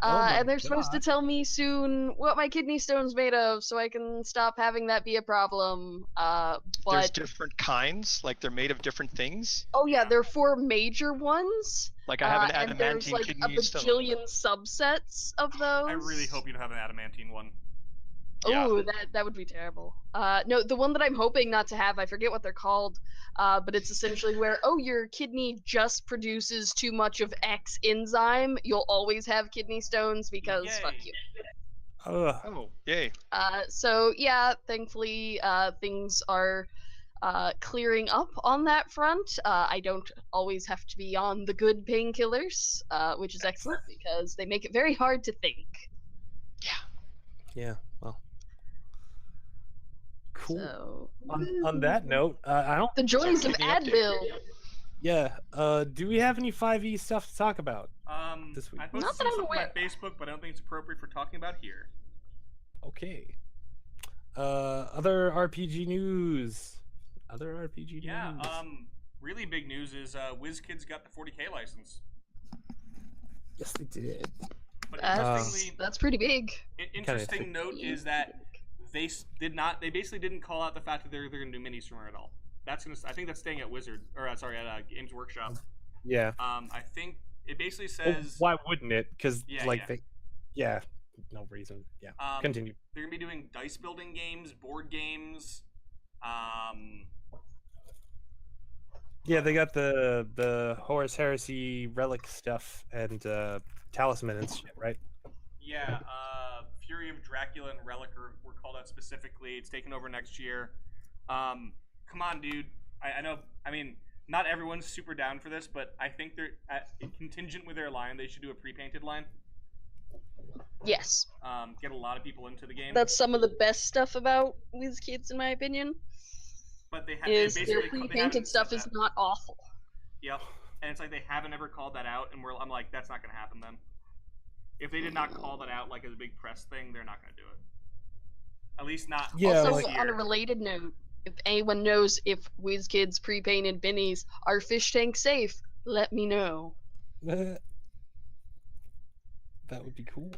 And they're supposed to tell me soon what my kidney stone's made of, so I can stop having that be a problem. But there's different kinds, like they're made of different things. Oh yeah, there are 4 major ones. Like I have an and there's adamantine like kidney a stone. bajillion subsets of those. I really hope you don't have an adamantine one. Oh, yeah. that would be terrible. No, the one that I'm hoping not to have, I forget what they're called, but it's essentially where, your kidney just produces too much of X enzyme. You'll always have kidney stones because fuck you. Oh, yay. So yeah, thankfully things are clearing up on that front. I don't always have to be on the good painkillers, which is excellent because they make it very hard to think. Yeah. Well. Cool. So, On that note, I don't. the joys of anything update. Advil. Yeah. Do we have any 5e stuff to talk about this week? I posted Not that some I'm stuff on my aware. Facebook, but I don't think it's appropriate for talking about here. Okay. Other RPG news. Other RPG Yeah. news. Really big news is WizKids got the 40K license. Yes, they did. But That's pretty big. interesting note is that they basically didn't call out the fact that they're going to do minis from her at all. I think that's staying at Games Workshop. Yeah. I think it basically Well, says why wouldn't it? Because yeah. no reason. Yeah. Um, Continue. They're gonna be doing dice building games, board games. Yeah, they got the Horus Heresy relic stuff and talisman and shit, right? Yeah, Fury of Dracula and Relic were called out specifically. It's taken over next year. Come on, dude. I know. I mean, not everyone's super down for this, but I think they're contingent with their line. They should do a pre-painted line. Yes. Get a lot of people into the game. That's some of the best stuff about WizKids, in my opinion. But they their pre-painted stuff is not awful. Yep. And it's like they haven't ever called that out, and I'm like, that's not going to happen then. If they did not call that out like as a big press thing, they're not going to do it. At least not. Yeah, also, this year. on a related note, if anyone knows if WizKids pre-painted minis are fish tank safe, let me know. That would be cool.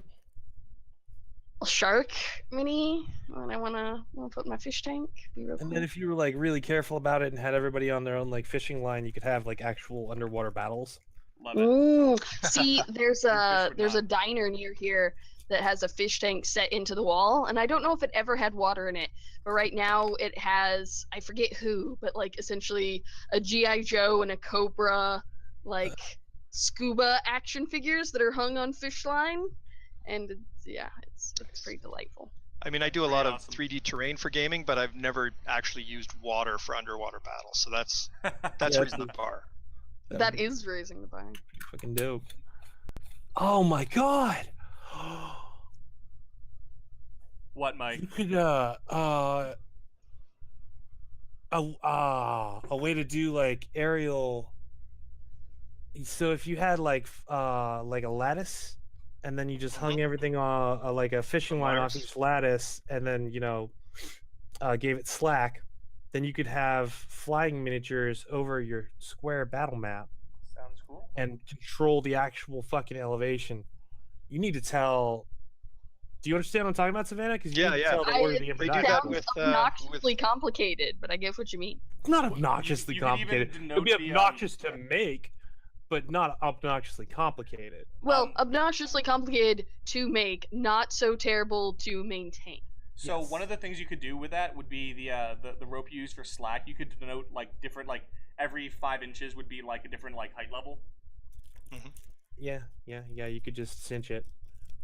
A shark mini, and I wanna put in my fish tank. Be real And cool. then if you were like really careful about it and had everybody on their own like fishing line, you could have like actual underwater battles. Love it. See, there's a diner near here that has a fish tank set into the wall, and I don't know if it ever had water in it, but right now it has, I forget who, but like essentially a G.I. Joe and a Cobra, like scuba action figures that are hung on fish line, and it's pretty delightful. I mean, I do a lot Awesome. of 3D terrain for gaming, but I've never actually used water for underwater battles, so that's Yeah, raising the bar. That is raising the bar. Fucking dope. Oh my god! What, Mike? You could a way to do like aerial. So if you had like a lattice, and then you just hung everything on like a fishing line off each lattice, and then gave it slack, then you could have flying miniatures over your square battle map Sounds cool. and control the actual fucking elevation. You need to tell. Do you understand what I'm talking about, Savannah? Because you need to tell the order of the They do Emperor. that Sounds with obnoxiously complicated, but I get what you mean. It's not obnoxiously You could even complicated. denote It'll be the, obnoxious to make, but not obnoxiously complicated. Well, obnoxiously complicated to make, not so terrible to maintain. So Yes. one of the things you could do with that would be the rope you use for slack. You could denote like different, like every 5 inches would be like a different like height level. Yeah. You could just cinch it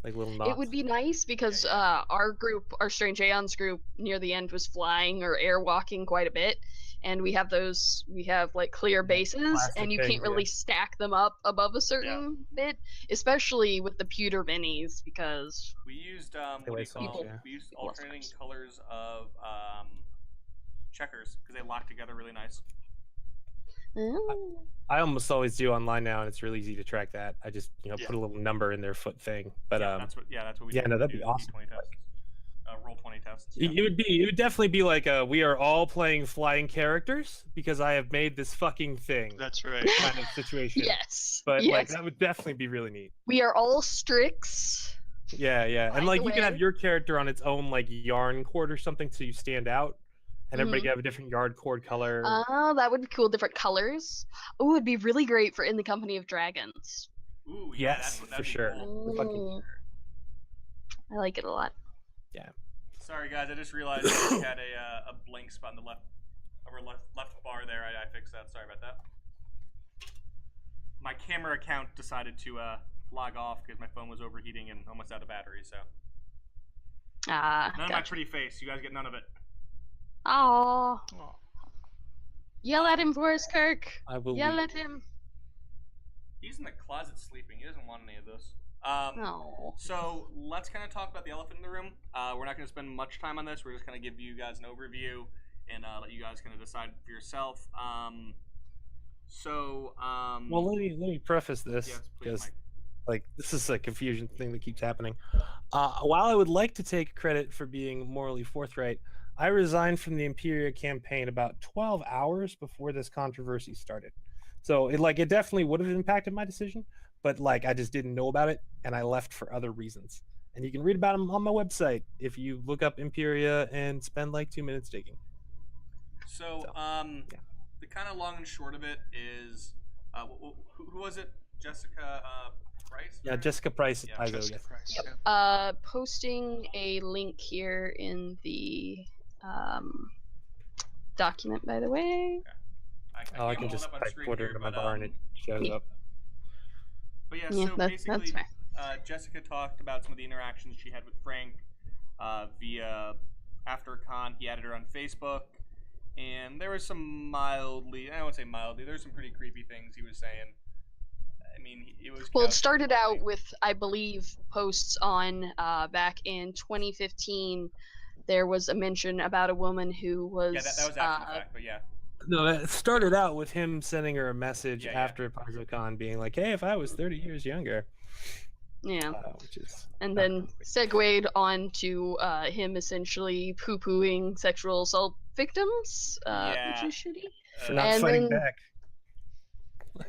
like little knots. It would be nice because our group, our Strange Aeons group, near the end was flying or air walking quite a bit, and we have like clear bases, classic and you thing, can't really stack them up above a certain bit, especially with the pewter minis because We used weigh so much, yeah. we used People love alternating checkers. colors of checkers because they lock together really nice. I almost always do online now, and it's really easy to track that. I just put a little number in their foot thing. But That's what we yeah, did. no, that'd We be do awesome. D20 tests. Roll 20 tests. it would definitely be like we are all playing flying characters because I have made this fucking thing That's right. kind of situation. yes, But yes. like that would definitely be really neat. We are all Strix. Yeah. By And like the you can have way- your character on its own like yarn cord or something so you stand out. And everybody Mhm. can have a different yard cord color. Oh, that would be cool. Different colors. Oh, it'd be really great for In the Company of Dragons. Ooh, Yes, that'd for be sure. cool. The fucking- I like it a lot. Sorry guys, I just realized we had a blank spot in the left bar there. I fixed that. Sorry about that. My camera account decided to log off because my phone was overheating and almost out of battery. So none of my Gotcha. pretty face. You guys get none of it. Aw. Yell at him, Forrest Kirk. I will Yell leave. at him. He's in the closet sleeping. He doesn't want any of this. No. So let's kind of talk about the elephant in the room. We're not going to spend much time on this. We're just going to give you guys an overview and let you guys kind of decide for yourself. Well, let me preface this yes, please, because Mike. like this is a confusion thing that keeps happening. While I would like to take credit for being morally forthright, I resigned from the Imperia campaign about 12 hours before this controversy started. So it definitely would have impacted my decision, but like I just didn't know about it and I left for other reasons. And you can read about them on my website if you look up Imperia and spend like 2 minutes digging. So, yeah. The kind of long and short of it is, who was it? Jessica Price? Yeah, Jessica Price. Yeah, Jessica Price. Yep. Yeah. Posting a link here in the document, by the way. I can just type Twitter into my bar and it shows up. But yeah, Yeah, so that's basically, fair. Jessica talked about some of the interactions she had with Frank via after con. He added her on Facebook, and there was some I won't say mildly, there's some pretty creepy things he was saying. I mean, it was. Well, it started out with, I believe, posts on back in 2015. There was a mention about a woman who was. Yeah, that was after the fact, but yeah. No, it started out with him sending her a message Yeah, after PaizoCon being like, "Hey, if I was 30 years younger." Yeah. Which is. And then segued on to him essentially poo-pooing sexual assault victims, Yeah. which is shitty. For not And fighting then- back.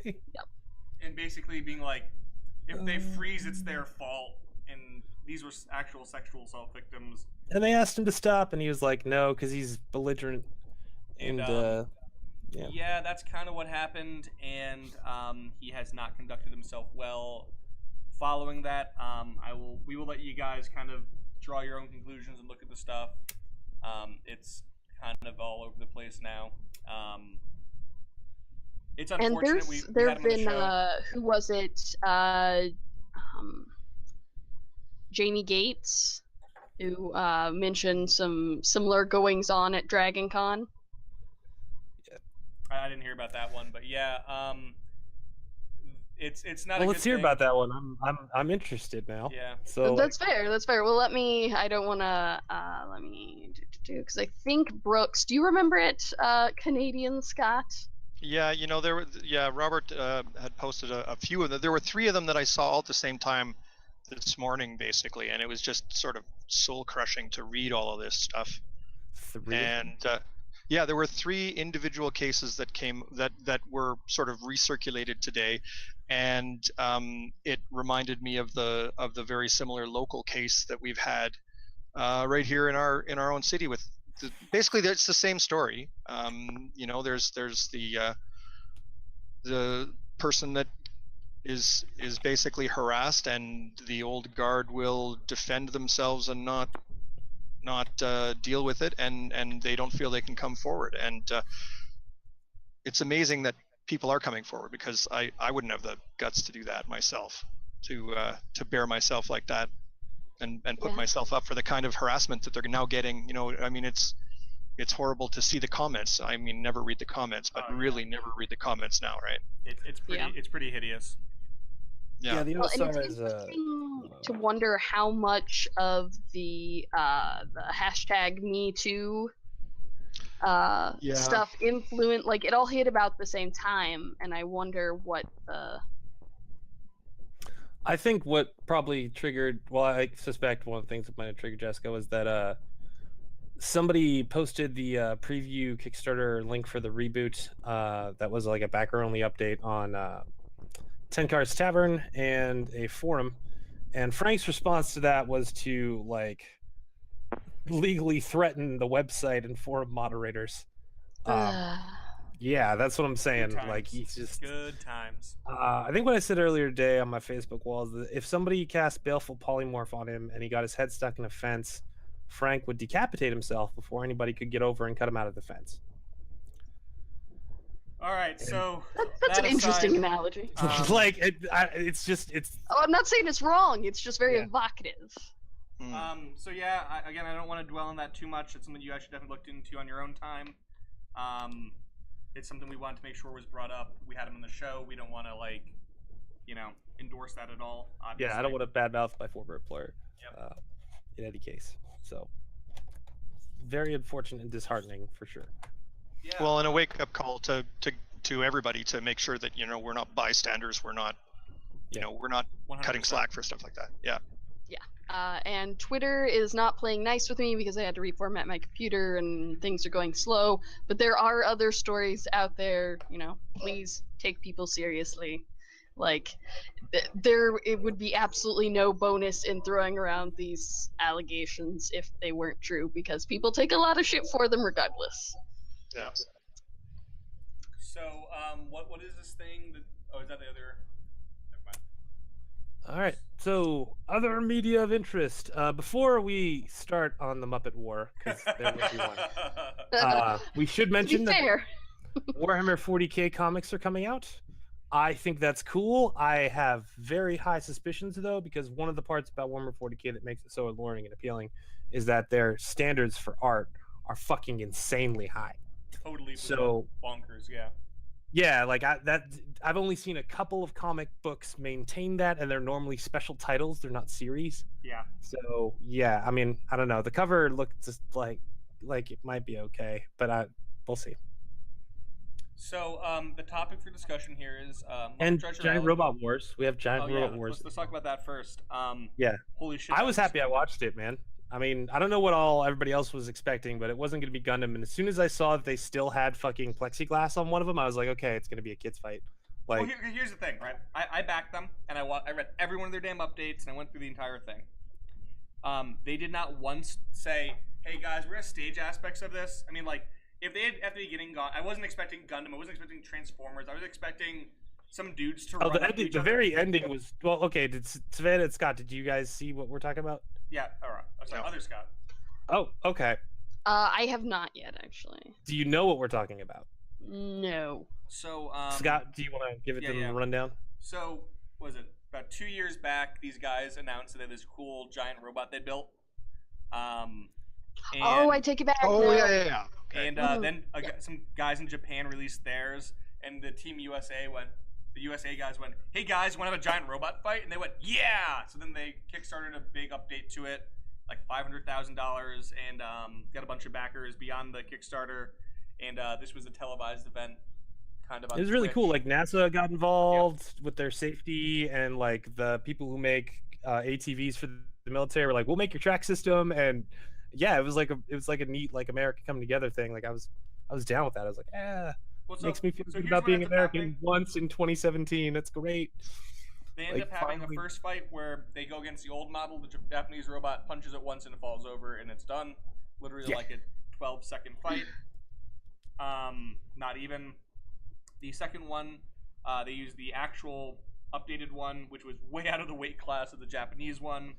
Yep. And basically being like, if they freeze, it's their fault. And these were actual sexual assault victims. And they asked him to stop, and he was like, "No," because he's belligerent. And yeah. Yeah, that's kind of what happened, and he has not conducted himself well. Following that, we will let you guys kind of draw your own conclusions and look at the stuff. It's kind of all over the place now. It's unfortunate. And there have been who was it? Jamie Gates, who mentioned some similar goings on at Dragon Con. I didn't hear about that one, but yeah, it's not. Well, a let's good hear thing. about that one. I'm interested now. Yeah. So That's fair. That's fair. Well, I don't want to. Let me do because I think Brooks. Do you remember it? Canadian Scott. Yeah, Robert had posted a few of them. There were 3 of them that I saw all at the same time this morning, basically, and it was just sort of soul crushing to read all of this stuff. 3. And yeah, there were 3 individual cases that came that were sort of recirculated today, and it reminded me of the very similar local case that we've had right here in our own city with. Basically, it's the same story. There's the person that is basically harassed, and the old guard will defend themselves and not deal with it, and they don't feel they can come forward. And it's amazing that people are coming forward, because I wouldn't have the guts to do that myself, to bear myself like that. And put myself up for the kind of harassment that they're now getting. I mean, it's horrible to see the comments. I mean, never read the comments, but really never read the comments now, right? It's pretty hideous. Yeah. The Well, and OSR it's is interesting to wonder how much of the hashtag Me Too stuff influenced. Like, it all hit about the same time, and I wonder what the. I think what probably triggered, well, I suspect one of the things that might have triggered Jessica was that somebody posted the preview Kickstarter link for the reboot that was like a backer-only update on 10 Cars Tavern and a forum. And Frank's response to that was to like legally threaten the website and forum moderators. Yeah, that's what I'm saying. Like, he's just good times. I think what I said earlier today on my Facebook wall is that if somebody cast baleful polymorph on him and he got his head stuck in a fence, Frank would decapitate himself before anybody could get over and cut him out of the fence. All right, so that's an interesting analogy. Like it's. Oh, I'm not saying it's wrong. It's just very evocative. So yeah, I don't want to dwell on that too much. It's something you guys should definitely look into on your own time. It's something we wanted to make sure was brought up. We had him on the show. We don't want to endorse that at all. Obviously. Yeah, I don't want to badmouth my former employer. Yep. In any case, so very unfortunate and disheartening for sure. Yeah. Well, and a wake-up call to everybody to make sure that we're not bystanders, we're not we're not 100%. cutting slack for stuff like that. Yeah. And Twitter is not playing nice with me because I had to reformat my computer and things are going slow. But there are other stories out there. Please take people seriously. Like, it would be absolutely no bonus in throwing around these allegations if they weren't true, because people take a lot of shit for them regardless. Yeah. So, what is this thing that? Oh, is that the other? Never mind. All right. So, other media of interest. Before we start on the Muppet War, because there will be one, we should mention that Warhammer 40K comics are coming out. I think that's cool. I have very high suspicions, though, because one of the parts about Warhammer 40K that makes it so alluring and appealing is that their standards for art are fucking insanely high. Totally. So bonkers. Yeah. Yeah, like I've only seen a couple of comic books maintain that, and they're normally special titles. They're not series. Yeah. So yeah, I mean, I don't know. The cover looked just like it might be okay, but we'll see. So the topic for discussion here is and Giant Robot Wars. We have Giant Robot Wars. Let's talk about that first. Yeah. Holy shit! I was happy I watched it, man. I mean, I don't know what everybody else was expecting, but it wasn't going to be Gundam. And as soon as I saw that they still had fucking plexiglass on one of them, I was like, okay, it's going to be a kids fight. Like, well, here's the thing, right? I backed them, and I read every one of their damn updates, and I went through the entire thing. They did not once say, "Hey guys, we're gonna stage aspects of this." I mean, like, if they had at the beginning gone, I wasn't expecting Gundam. I wasn't expecting Transformers. I was expecting some dudes to. The very ending was okay. Did Savannah and Scott? Did you guys see what we're talking about? Yeah, all right. Oh, sorry, other Scott. Oh, okay. I have not yet, actually. Do you know what we're talking about? No. So, Scott, do you want to give it the rundown? So, what was it about 2 years back? These guys announced that they had this cool giant robot they built. I take it back. Oh, yeah. Okay. And then some guys in Japan released theirs, and the Team USA went. The USA guys went, "Hey guys, want to have a giant robot fight?" And they went, "Yeah!" So then they kickstarted a big update to it, like $500,000, and got a bunch of backers beyond the Kickstarter. And this was a televised event, kind of. On it was really Twitch. cool. Like NASA got involved with their safety, and like the people who make ATVs for the military were like, "We'll make your track system." And yeah, it was like a neat like America coming together thing. Like I was down with that. I was like, makes me feel good about being American once in 2017. That's great. They end up having a first fight where they go against the old model. The Japanese robot punches it once and it falls over, and it's done. Literally like a 12-second fight. Not even. The second one, they used the actual updated one, which was way out of the weight class of the Japanese one.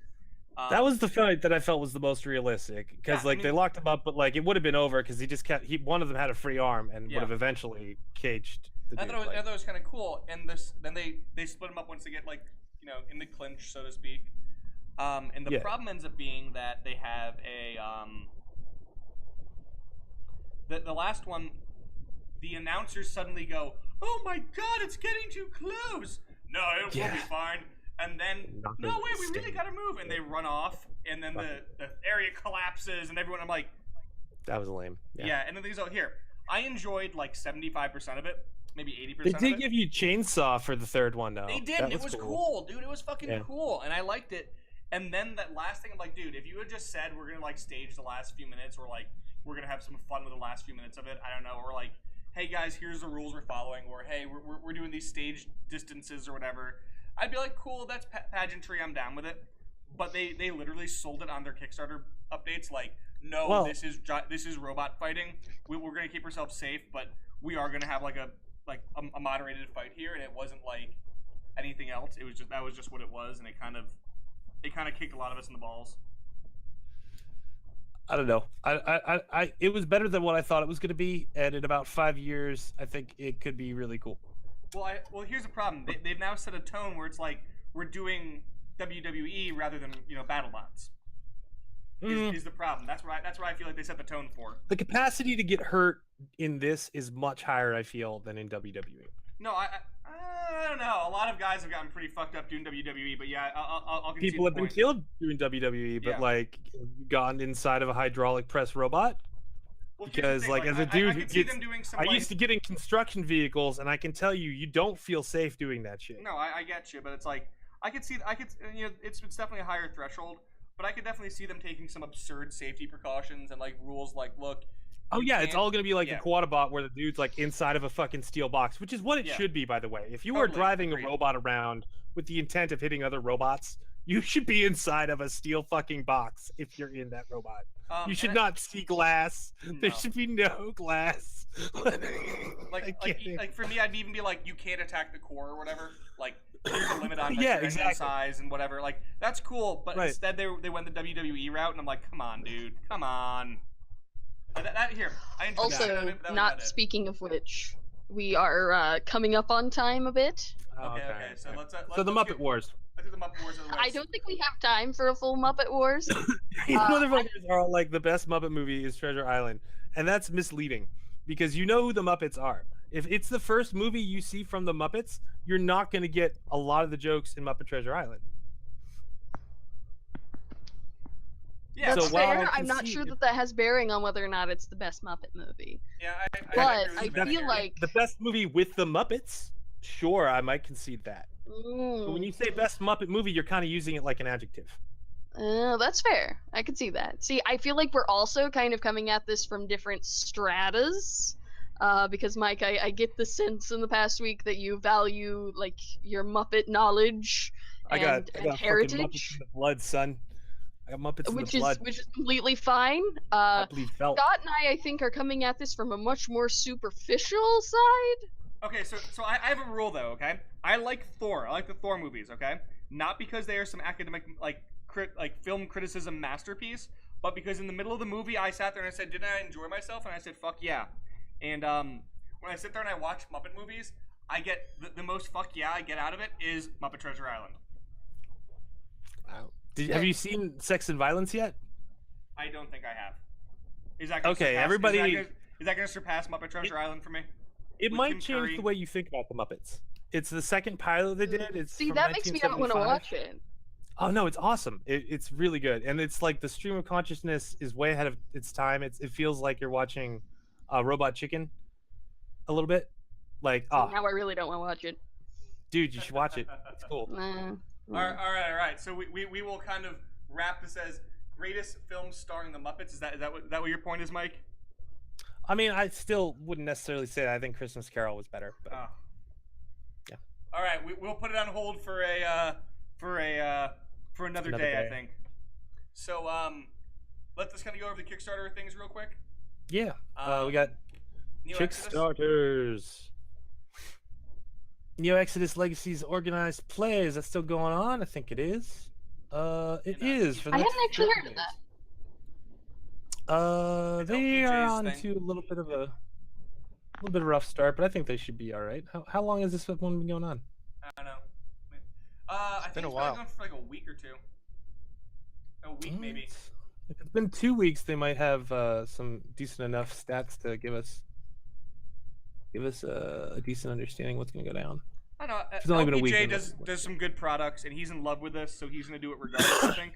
That was the fight that I felt was the most realistic, because they locked him up, but like it would have been over because he just kept one of them had a free arm and would have eventually caged the dude. I thought it was kind of cool, and then they split him up once they get in the clinch, so to speak. And the problem ends up being that they have the last one. The announcers suddenly go, "Oh my God, it's getting too close." No, it will be fine. And then, no, wait, we really gotta move. And they run off, and then the area collapses, and everyone, I'm like... That was lame. Yeah, and then things out here. I enjoyed like 75% of it, maybe 80% of it. They did give you Chainsaw for the third one, though. They did, and it was cool, dude. It was fucking cool, and I liked it. And then that last thing, I'm like, dude, if you had just said we're gonna like stage the last few minutes, or like we're gonna have some fun with the last few minutes of it, I don't know, or like, hey guys, here's the rules we're following, or hey, we're doing these stage distances or whatever, I'd be like, cool, that's pageantry, I'm down with it. But they literally sold it on their Kickstarter updates like, no, this is robot fighting. We're gonna keep ourselves safe, but we are gonna have like a moderated fight here, and it wasn't like anything else. It was that was just what it was, and it kind of kicked a lot of us in the balls. I don't know. It was better than what I thought it was going to be, and in about 5 years, I think it could be really cool. Well, here's the problem. They've now set a tone where it's like we're doing WWE rather than BattleBots. Is the problem? That's where I feel like they set the tone for. The capacity to get hurt in this is much higher, I feel, than in WWE. No, I don't know. A lot of guys have gotten pretty fucked up doing WWE, but yeah, I'll concede People the have been point. killed doing WWE, but Yeah. like gotten inside of a hydraulic press robot. Well, here's the Because thing, like as a I dude who could see gets, them doing some, I like, used to get in construction vehicles, and I can tell you, you don't feel safe doing that shit. No, I get you, but it's like I could, you know, it's definitely a higher threshold, but I could definitely see them taking some absurd safety precautions and like rules, like, look. Oh you yeah, it's can't- all gonna be like yeah. a Quadabot where the dude's like inside of a fucking steel box, which is what it Yeah. should be, by the way. If you were Totally, driving agreed. a robot around with the intent of hitting other robots, you should be inside of a steel fucking box if you're in that robot. You should and not see glass. There No. should be no glass. like for me, I'd even be like, you can't attack the core or whatever. Like, there's a limit on like, Yeah, your engine exactly. size and whatever. Like, that's cool, but Right. instead they went the WWE route, and I'm like, come on, dude, come on. Here, I enjoyed that. Also, That was not about it. speaking of which, we are coming up on time a bit. Okay, so let's So the let's Muppet get- Wars. Let's do the Muppet Wars of the way. I don't think we have time for a full Muppet Wars. These motherfuckers are all like, the best Muppet movie is Treasure Island, and that's misleading because you know who the Muppets are. If it's the first movie you see from the Muppets, you're not going to get a lot of the jokes in Muppet Treasure Island. Yeah, That's So while fair. I I'm not concede- sure that has bearing on whether or not it's the best Muppet movie. yeah, But agree I with that feel here. like The best movie with the Muppets, sure, I might concede that. But when you say best Muppet movie, you're kind of using it like an adjective. that's fair. I could see that. See, I feel like we're also kind of coming at this from different stratas. Because Mike, I get the sense in the past week that you value like your Muppet knowledge I got and fucking Muppets heritage, in the blood, son. I got Muppets in which the blood. is completely fine. I bleed felt. Scott and I think, are coming at this from a much more superficial side. Okay, so I have a rule though. Okay, I like Thor. I like the Thor movies. Okay, not because they are some academic like film criticism masterpiece, but because in the middle of the movie I sat there and I said, "Didn't I enjoy myself?" And I said, "Fuck yeah." And when I sit there and I watch Muppet movies, I get the most fuck yeah I get out of it is Muppet Treasure Island. Wow. Have you seen Sex and Violence yet? I don't think I have. Is that gonna Okay, surpass, everybody- Is that gonna surpass Muppet Treasure Island for me? It With might Tim change Curry? the way you think about the Muppets. It's the second pilot they did. It's See, from that makes me not want to 1975. watch it. Oh no, it's awesome. It's really good, and it's like the stream of consciousness is way ahead of its time. It feels like you're watching Robot Chicken a little bit. Like, Now I really don't want to watch it. dude, you should watch it. It's cool. Nah. All right. So we will kind of wrap this as greatest film starring the Muppets. Is that what your point is, Mike? I mean, I still wouldn't necessarily say that. I think Christmas Carol was better. But... Oh. Yeah. All right, we'll put it on hold for another day, I think. So let's just kind of go over the Kickstarter things real quick. Yeah, we got Neo Exodus? Kickstarters. Neo Exodus Legacies organized play. Is that still going on? I think it is. It is. For the I next hadn't actually 30 heard of that. days. It's They are LPJ's on thing. to a little bit of a rough start, but I think they should be all right. How long has this one been going on? I don't know. I think been a it's while. been going for like a week or two. A week maybe. If it's been 2 weeks, they might have some decent enough stats to give us a decent understanding what's going to go down. I don't know. It's only been a week, LPJ then does some good products, and he's in love with this, so he's gonna do it regardless. I think.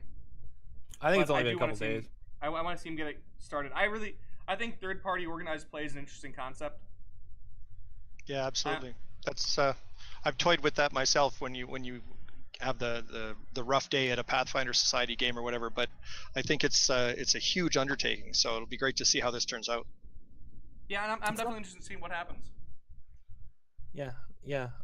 I think it's But only I been a do wanna couple see him- days. I want to see him get it started. I think third-party organized play is an interesting concept. Yeah, absolutely. That's I've toyed with that myself when you have the rough day at a Pathfinder Society game or whatever. But I think it's a huge undertaking. So it'll be great to see how this turns out. Yeah, and I'm definitely interested in seeing what happens. Yeah.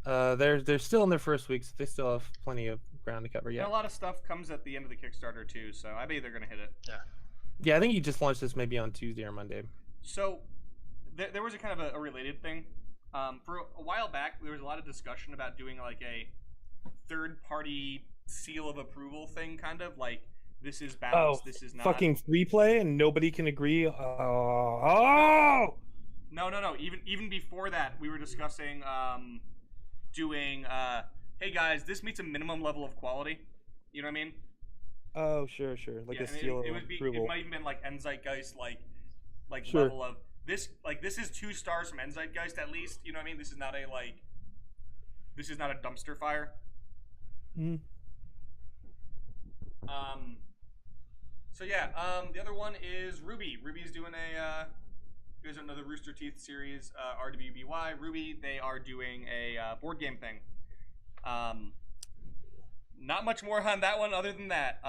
They're still in their first week, so they still have plenty of ground to cover. And Yeah. a lot of stuff comes at the end of the Kickstarter too, so I bet they're gonna hit it. Yeah, I think you just launched this maybe on Tuesday or Monday. So there was a kind of a related thing. For a while back, there was a lot of discussion about doing like a third-party seal of approval thing, kind of like this is balanced, this is not. Fucking free play and nobody can agree. Oh! No. Even before that, we were discussing doing. Hey guys, this meets a minimum level of quality. You know what I mean? Oh, sure. Like Yeah, a and seal of it approval. might even been like Enzeitgeist, like Sure. level of this. Like this is 2 stars from Enzeitgeist at least. You know what I mean? This is not a like. this is not a dumpster fire. Mm. So yeah, the other one is Ruby. Ruby's doing there's another Rooster Teeth series, RWBY. Ruby, they are doing a board game thing. Not much more on that one other than that.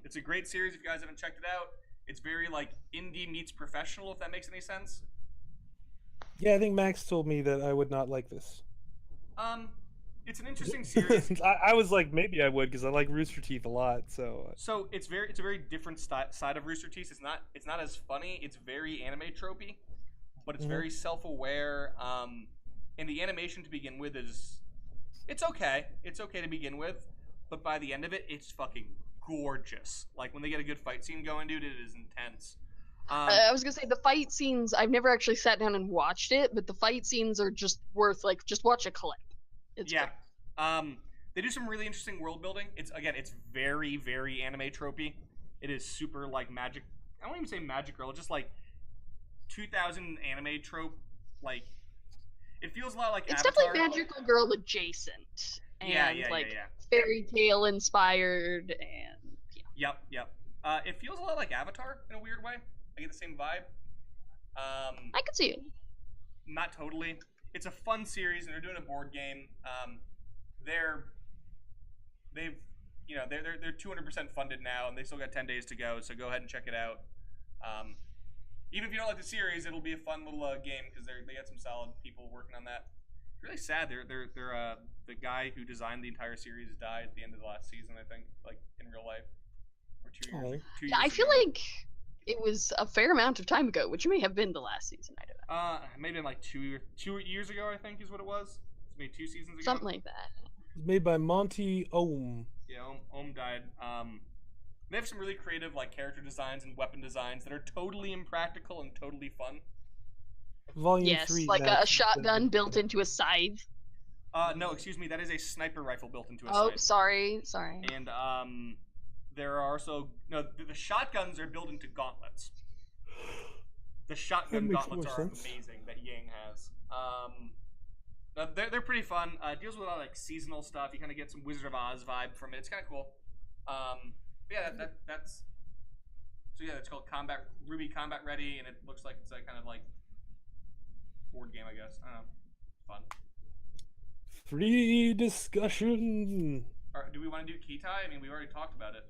It's a great series if you guys haven't checked it out. It's very like indie meets professional, if that makes any sense. Yeah, I think Max told me that I would not like this. It's an interesting series. I was like, maybe I would because I like Rooster Teeth a lot. So it's a very different side of Rooster Teeth. It's not as funny. It's very anime tropey, but it's very self-aware. And the animation to begin with it's okay. It's okay to begin with, but by the end of it, it's fucking gorgeous. Like when they get a good fight scene going, dude, it is intense. I was gonna say the fight scenes. I've never actually sat down and watched it, but the fight scenes are just worth just watch a clip. It's yeah. Great. They do some really interesting world building. It's very, very anime tropey. It is super like magic. I don't even say magic girl. Just like 2000 anime trope. Like it feels a lot like it's Avatar. definitely magical girl adjacent. And fairy tale inspired and Yep. It feels a lot like Avatar in a weird way. I get the same vibe. I could see it. Not totally. It's a fun series, and they're doing a board game. They're 200% funded now, and they still got 10 days to go. So go ahead and check it out. Even if you don't like the series, it'll be a fun little game because they got some solid people working on that. It's really sad. They're the guy who designed the entire series died at the end of the last season. I think, like in real life, or 2 years. Oh. 2 years Yeah, I feel ago. like it was a fair amount of time ago, which may have been the last season. I don't know. Maybe like 2 years ago. I think is what it was. It's made 2 seasons ago. Something like that. It's made by Monty Ohm. Yeah, Ohm died. They have some really creative like character designs and weapon designs that are totally impractical and totally fun. Volume Yes, 3. like a Max, shotgun built into a scythe. No, excuse me. That is a sniper rifle built into a Oh, sight. sorry. And there are also the shotguns are built into gauntlets. The shotgun That makes gauntlets more are sense. amazing that Yang has. They're pretty fun. It deals with a lot of like seasonal stuff. You kind of get some Wizard of Oz vibe from it. It's kind of cool. Yeah, that's. So yeah, it's called Ruby Combat Ready, and it looks like it's a kind of like board game, I guess. I don't know. Fun. Free discussion. Do we want to do Kitai? I mean, we already talked about it.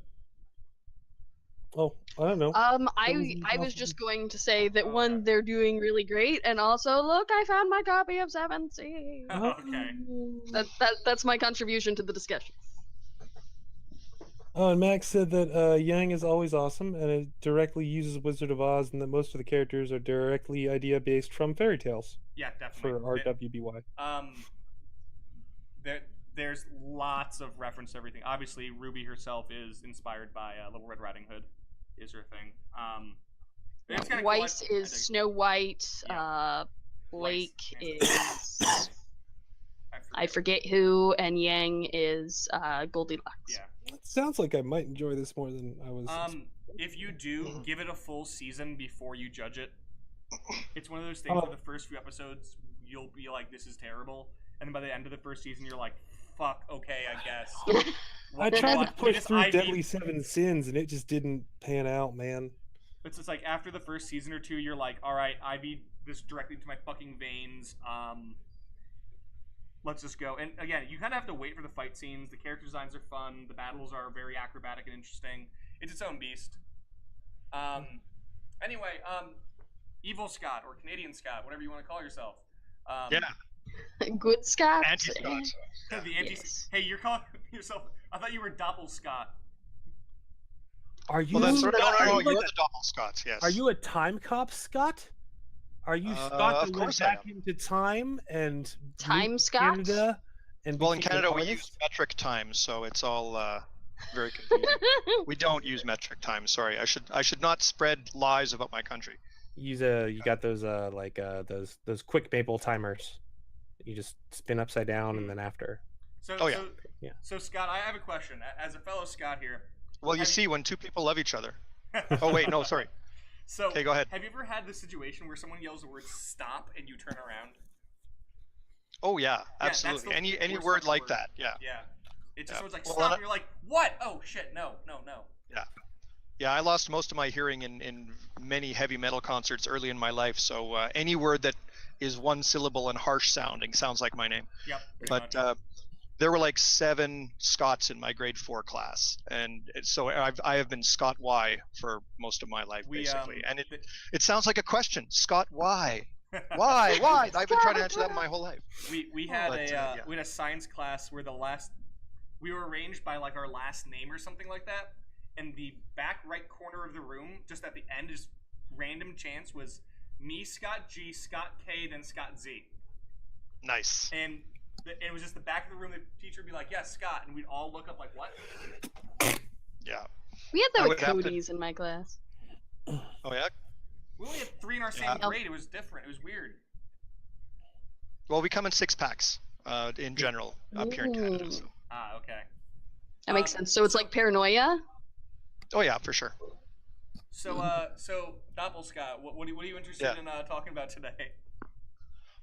Oh, I don't know. I was just going to say that one, they're doing really great, and also look, I found my copy of 7C. Okay. That's my contribution to the discussion. Oh, and Max said that Yang is always awesome, and it directly uses Wizard of Oz, and that most of the characters are directly idea based from fairy tales. Yeah, definitely. For RWBY. There's lots of reference to everything. Obviously, Ruby herself is inspired by Little Red Riding Hood, is her thing. It's kinda White cool. is Snow White. Yeah. Blake Weiss. is I forget who, and Yang is Goldilocks. Yeah. It sounds like I might enjoy this more than I was. If you do, give it a full season before you judge it. It's one of those things where the first few episodes you'll be like, "This is terrible," and then by the end of the first season, you're like, "Fuck, okay, I guess." I tried to push through Ivy- Deadly Seven Sins, and it just didn't pan out, man. It's just like after the first season or two, you're like, "All right, Ivy, this directly into my fucking veins." Let's just go. And again, you kind of have to wait for the fight scenes. The character designs are fun. The battles are very acrobatic and interesting. It's its own beast. Anyway, Evil Scott or Canadian Scott, whatever you want to call yourself. Yeah. Good Scott. Anti-Scott. The anti. Yes. Hey, you're calling yourself. I thought you were Doppel-Scott. Are you? Well, that's sort of, are no, you you're like the Doppel-Scott, yes. Are you a time cop, Scott? Are you Scott of that went course I back am. into time and Time moved to Scott? Canada and Well, in became an Canada, we artist? use metric time, so it's all very confusing. We don't use metric time. Sorry, I should not spread lies about my country. You got those those quick maple timers. You just spin upside down and then after. So, Oh, yeah. so, Yeah. so Scott, I have a question. As a fellow Scott here. Well, you have see, when two people love each other. Oh wait, no, sorry. So, Okay, go ahead. have you ever had this situation where someone yells the word "stop" and you turn around? Oh yeah, that's absolutely. the Any worst word fucking like word. that, yeah. Yeah. It just Yeah. was like, Well, stop, and you're like, what? Oh, shit, no. yeah. Yeah, I lost most of my hearing in many heavy metal concerts early in my life. So any word that is one syllable and harsh sounding sounds like my name. Yep, pretty But much. there were like 7 Scots in my grade 4 class, and so I have been Scott Y for most of my life basically. And it sounds like a question, Scott Y. Why? I've been trying to answer that my whole life. We had yeah. we had a science class where we were arranged by like our last name or something like that, and the back right corner of the room, just at the end, just random chance was me, Scott G, Scott K, then Scott Z. Nice. And it was just the back of the room. The teacher would be like, "Yes, Scott," and we'd all look up like, "What?" Yeah. We had that with Cody's in my class. Oh yeah. We only had 3 in our same grade. It was different. It was weird. Well, we come in 6-packs in general up here in Canada. So. Ah, okay. That makes sense. So it's like paranoia? Oh yeah, for sure. So Doppel-Scott, what are you interested in talking about today?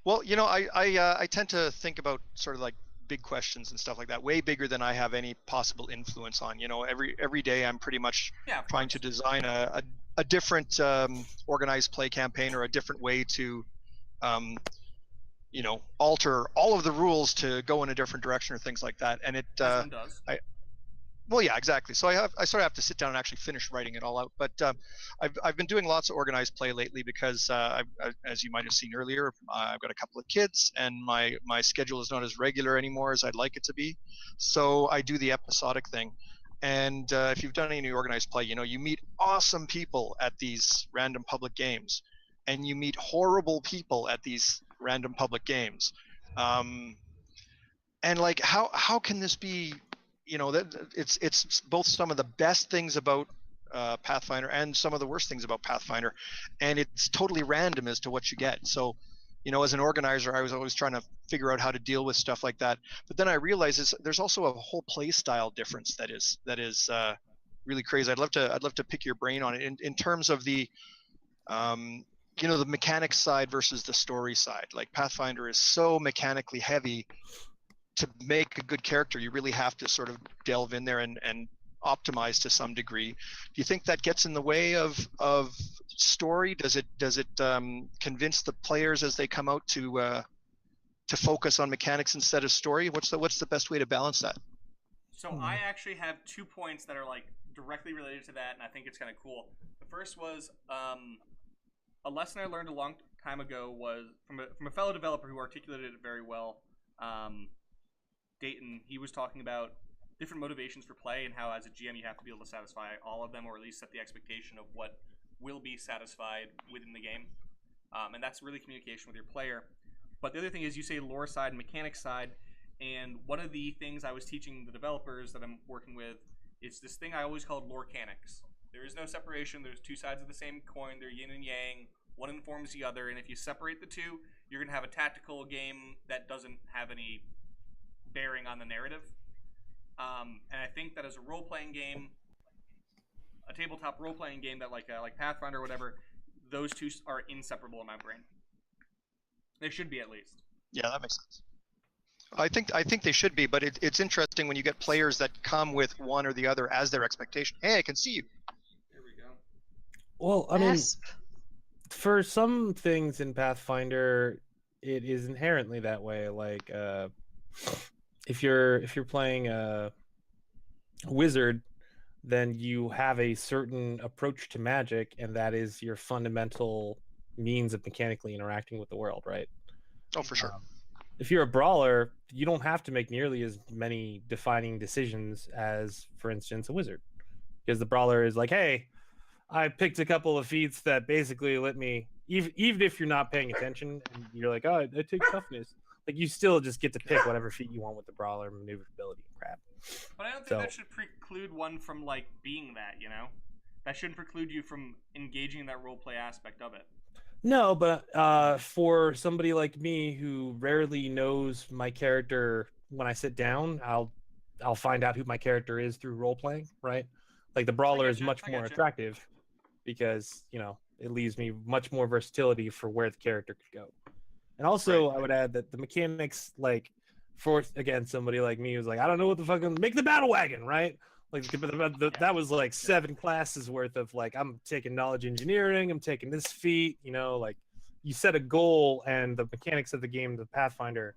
Well, you know, I tend to think about sort of like big questions and stuff like that, way bigger than I have any possible influence on. You know, every day I'm pretty much trying to design a different organized play campaign or a different way to, you know, alter all of the rules to go in a different direction or things like that. And it, one does. Well, yeah, exactly. So I sort of have to sit down and actually finish writing it all out. But I've been doing lots of organized play lately because as you might have seen earlier, I've got a couple of kids, and my schedule is not as regular anymore as I'd like it to be. So I do the episodic thing. And if you've done any organized play, you know, you meet awesome people at these random public games, and you meet horrible people at these random public games. And like, how can this be? You know, that it's both some of the best things about Pathfinder and some of the worst things about Pathfinder, and it's totally random as to what you get. So, you know, as an organizer, I was always trying to figure out how to deal with stuff like that. But then I realized there's also a whole play style difference that is really crazy. I'd love to pick your brain on it in terms of the you know, the mechanics side versus the story side. Like Pathfinder is so mechanically heavy. To make a good character, you really have to sort of delve in there and optimize to some degree. Do you think that gets in the way of story? Does it convince the players as they come out to focus on mechanics instead of story? What's the best way to balance that? So I actually have 2 points that are like directly related to that, and I think it's kind of cool. The first was a lesson I learned a long time ago was from a fellow developer who articulated it very well. Dayton, he was talking about different motivations for play and how as a GM you have to be able to satisfy all of them, or at least set the expectation of what will be satisfied within the game. And that's really communication with your player. But the other thing is you say lore side and mechanics side, and one of the things I was teaching the developers that I'm working with is this thing I always called lore-canics. There is no separation. There's 2 sides of the same coin. They're yin and yang. One informs the other, and if you separate the 2, you're going to have a tactical game that doesn't have any bearing on the narrative. And I think that as a role-playing game, a tabletop role-playing game that like Pathfinder or whatever, those 2 are inseparable in my brain. They should be, at least. Yeah, that makes sense. I think they should be, but it's interesting when you get players that come with one or the other as their expectation. Hey, I can see you. There we go. Well, I mean, for some things in Pathfinder, it is inherently that way. Like, if you're playing a wizard, then you have a certain approach to magic, and that is your fundamental means of mechanically interacting with the world, right? Oh, for sure. If you're a brawler, you don't have to make nearly as many defining decisions as, for instance, a wizard, because the brawler is like, hey, I picked a couple of feats that basically let me, even if you're not paying attention and you're like, oh, I take toughness, like you still just get to pick whatever feat you want with the brawler, maneuverability and crap. But I don't think that should preclude one from like being that, you know? That shouldn't preclude you from engaging in that roleplay aspect of it. No, but for somebody like me who rarely knows my character, when I sit down, I'll find out who my character is through role playing, right? Like the brawler is much more attractive because, you know, it leaves me much more versatility for where the character could go. And also, Right. I would add that the mechanics, like, for again somebody like me who's like, I don't know what the fucking make the battle wagon, right? Like that was like 7 classes worth of like, I'm taking knowledge engineering, I'm taking this feat, you know, like you set a goal, and the mechanics of the game, the Pathfinder,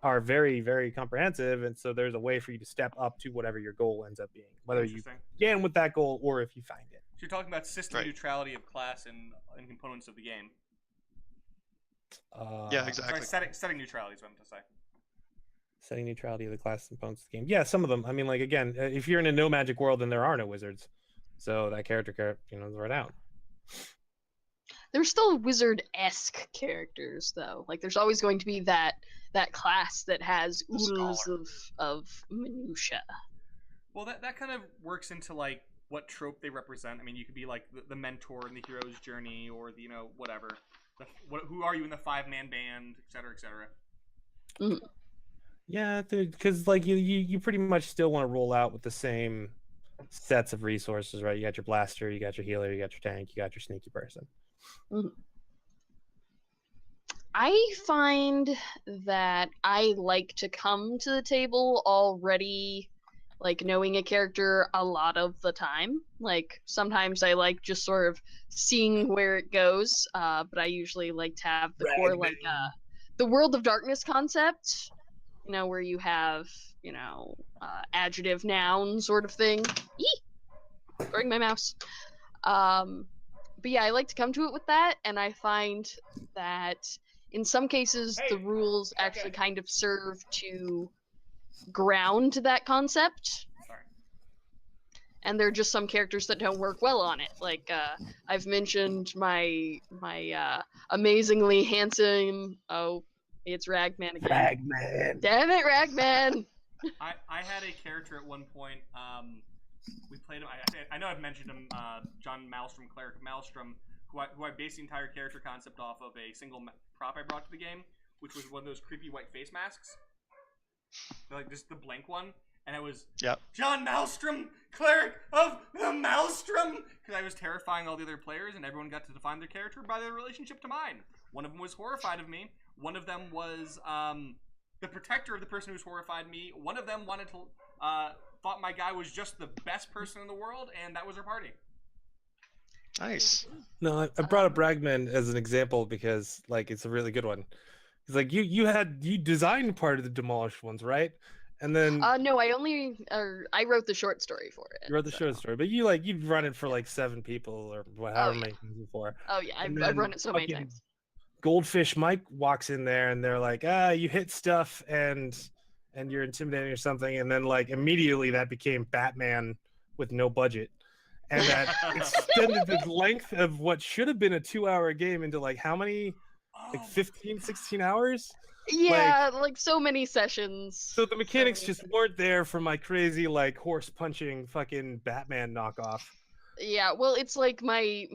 are very, very comprehensive, and so there's a way for you to step up to whatever your goal ends up being, whether you Interesting. begin with that goal or if you find it. So you're talking about system Right. neutrality of class and components of the game. Yeah, exactly. Sorry, setting neutrality is what I'm to say. Setting neutrality of the class components of the game. Yeah, some of them. I mean, like, again, if you're in a no magic world, then there are no wizards, so that character, you know, is right out. There's still wizard-esque characters though. Like there's always going to be that class that has oodles of minutia. Well, that kind of works into like what trope they represent. I mean, you could be like the mentor in the hero's journey, or the, you know, whatever. Who are you in the 5-man band, etc., etc. Mm. Yeah, because like you pretty much still want to roll out with the same sets of resources, right? You got your blaster, you got your healer, you got your tank, you got your sneaky person. Mm. I find that I like to come to the table already, like, knowing a character a lot of the time. Like, sometimes I like just sort of seeing where it goes, but I usually like to have the core, like, the World of Darkness concept, you know, where you have, you know, adjective, noun sort of thing. Eee! Throwing my mouse. But yeah, I like to come to it with that, and I find that in some cases the rules actually kind of serve to ground that concept. Sorry. And there are just some characters that don't work well on it. Like I've mentioned my amazingly handsome, oh, it's Ragman again. Ragman. Damn it, Ragman. I had a character at one point. We played him. I know I've mentioned him. John Maelstrom, Cleric of Maelstrom, who I based the entire character concept off of a single prop I brought to the game, which was one of those creepy white face masks. Like just the blank one, and I was John Maelstrom, Cleric of the Maelstrom, because I was terrifying all the other players, and everyone got to define their character by their relationship to mine. One of them was horrified of me. One of them was the protector of the person who's horrified me. One of them wanted to thought my guy was just the best person in the world, and that was our party. Nice. No, I brought up Ragman as an example because, like, it's a really good one. It's like you designed part of the demolished ones, right? And then no, I wrote the short story for it. you wrote the short story, but you'd run it for like 7 people or however many things before. Oh yeah, I've run it so many times. Goldfish Mike walks in there, and they're like, you hit stuff and you're intimidating or something, and then like immediately that became Batman with no budget, and that extended the length of what should have been a 2-hour game into like how many, like 15, 16 hours. Yeah, like so many sessions. So the mechanics just weren't there for my crazy like horse punching fucking Batman knockoff. Yeah, well, it's like my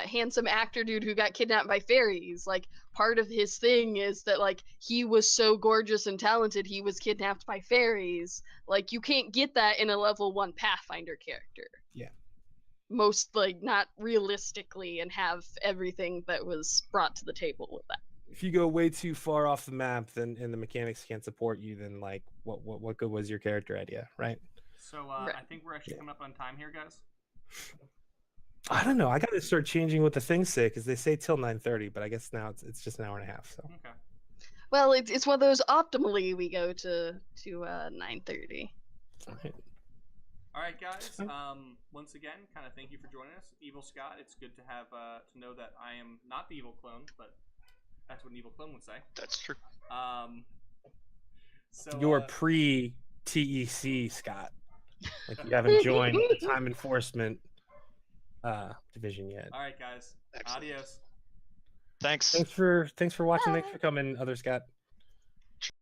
handsome actor dude who got kidnapped by fairies. Like, part of his thing is that, like, he was so gorgeous and talented, he was kidnapped by fairies. Like, you can't get that in a level 1 Pathfinder character. Yeah. Most, like, not realistically, and have everything that was brought to the table with that. If you go way too far off the map, then and the mechanics can't support you, then like what good was your character idea, right? So right. I think we're actually coming up on time here, guys. I don't know. I got to start changing what the things say, because they say till 9:30, but I guess now it's just an hour and a half. So. Okay. Well, it's one of those. Optimally, we go to 9:30. All right, guys. Once again, kind of thank you for joining us, Evil Scott. It's good to have to know that I am not the evil clone, but that's what an evil clone would say. That's true. So you're pre-TEC, Scott. Like, you haven't joined the time enforcement division yet. All right, guys. Excellent. Adios. Thanks. Thanks for watching. Thanks for coming, other Scott.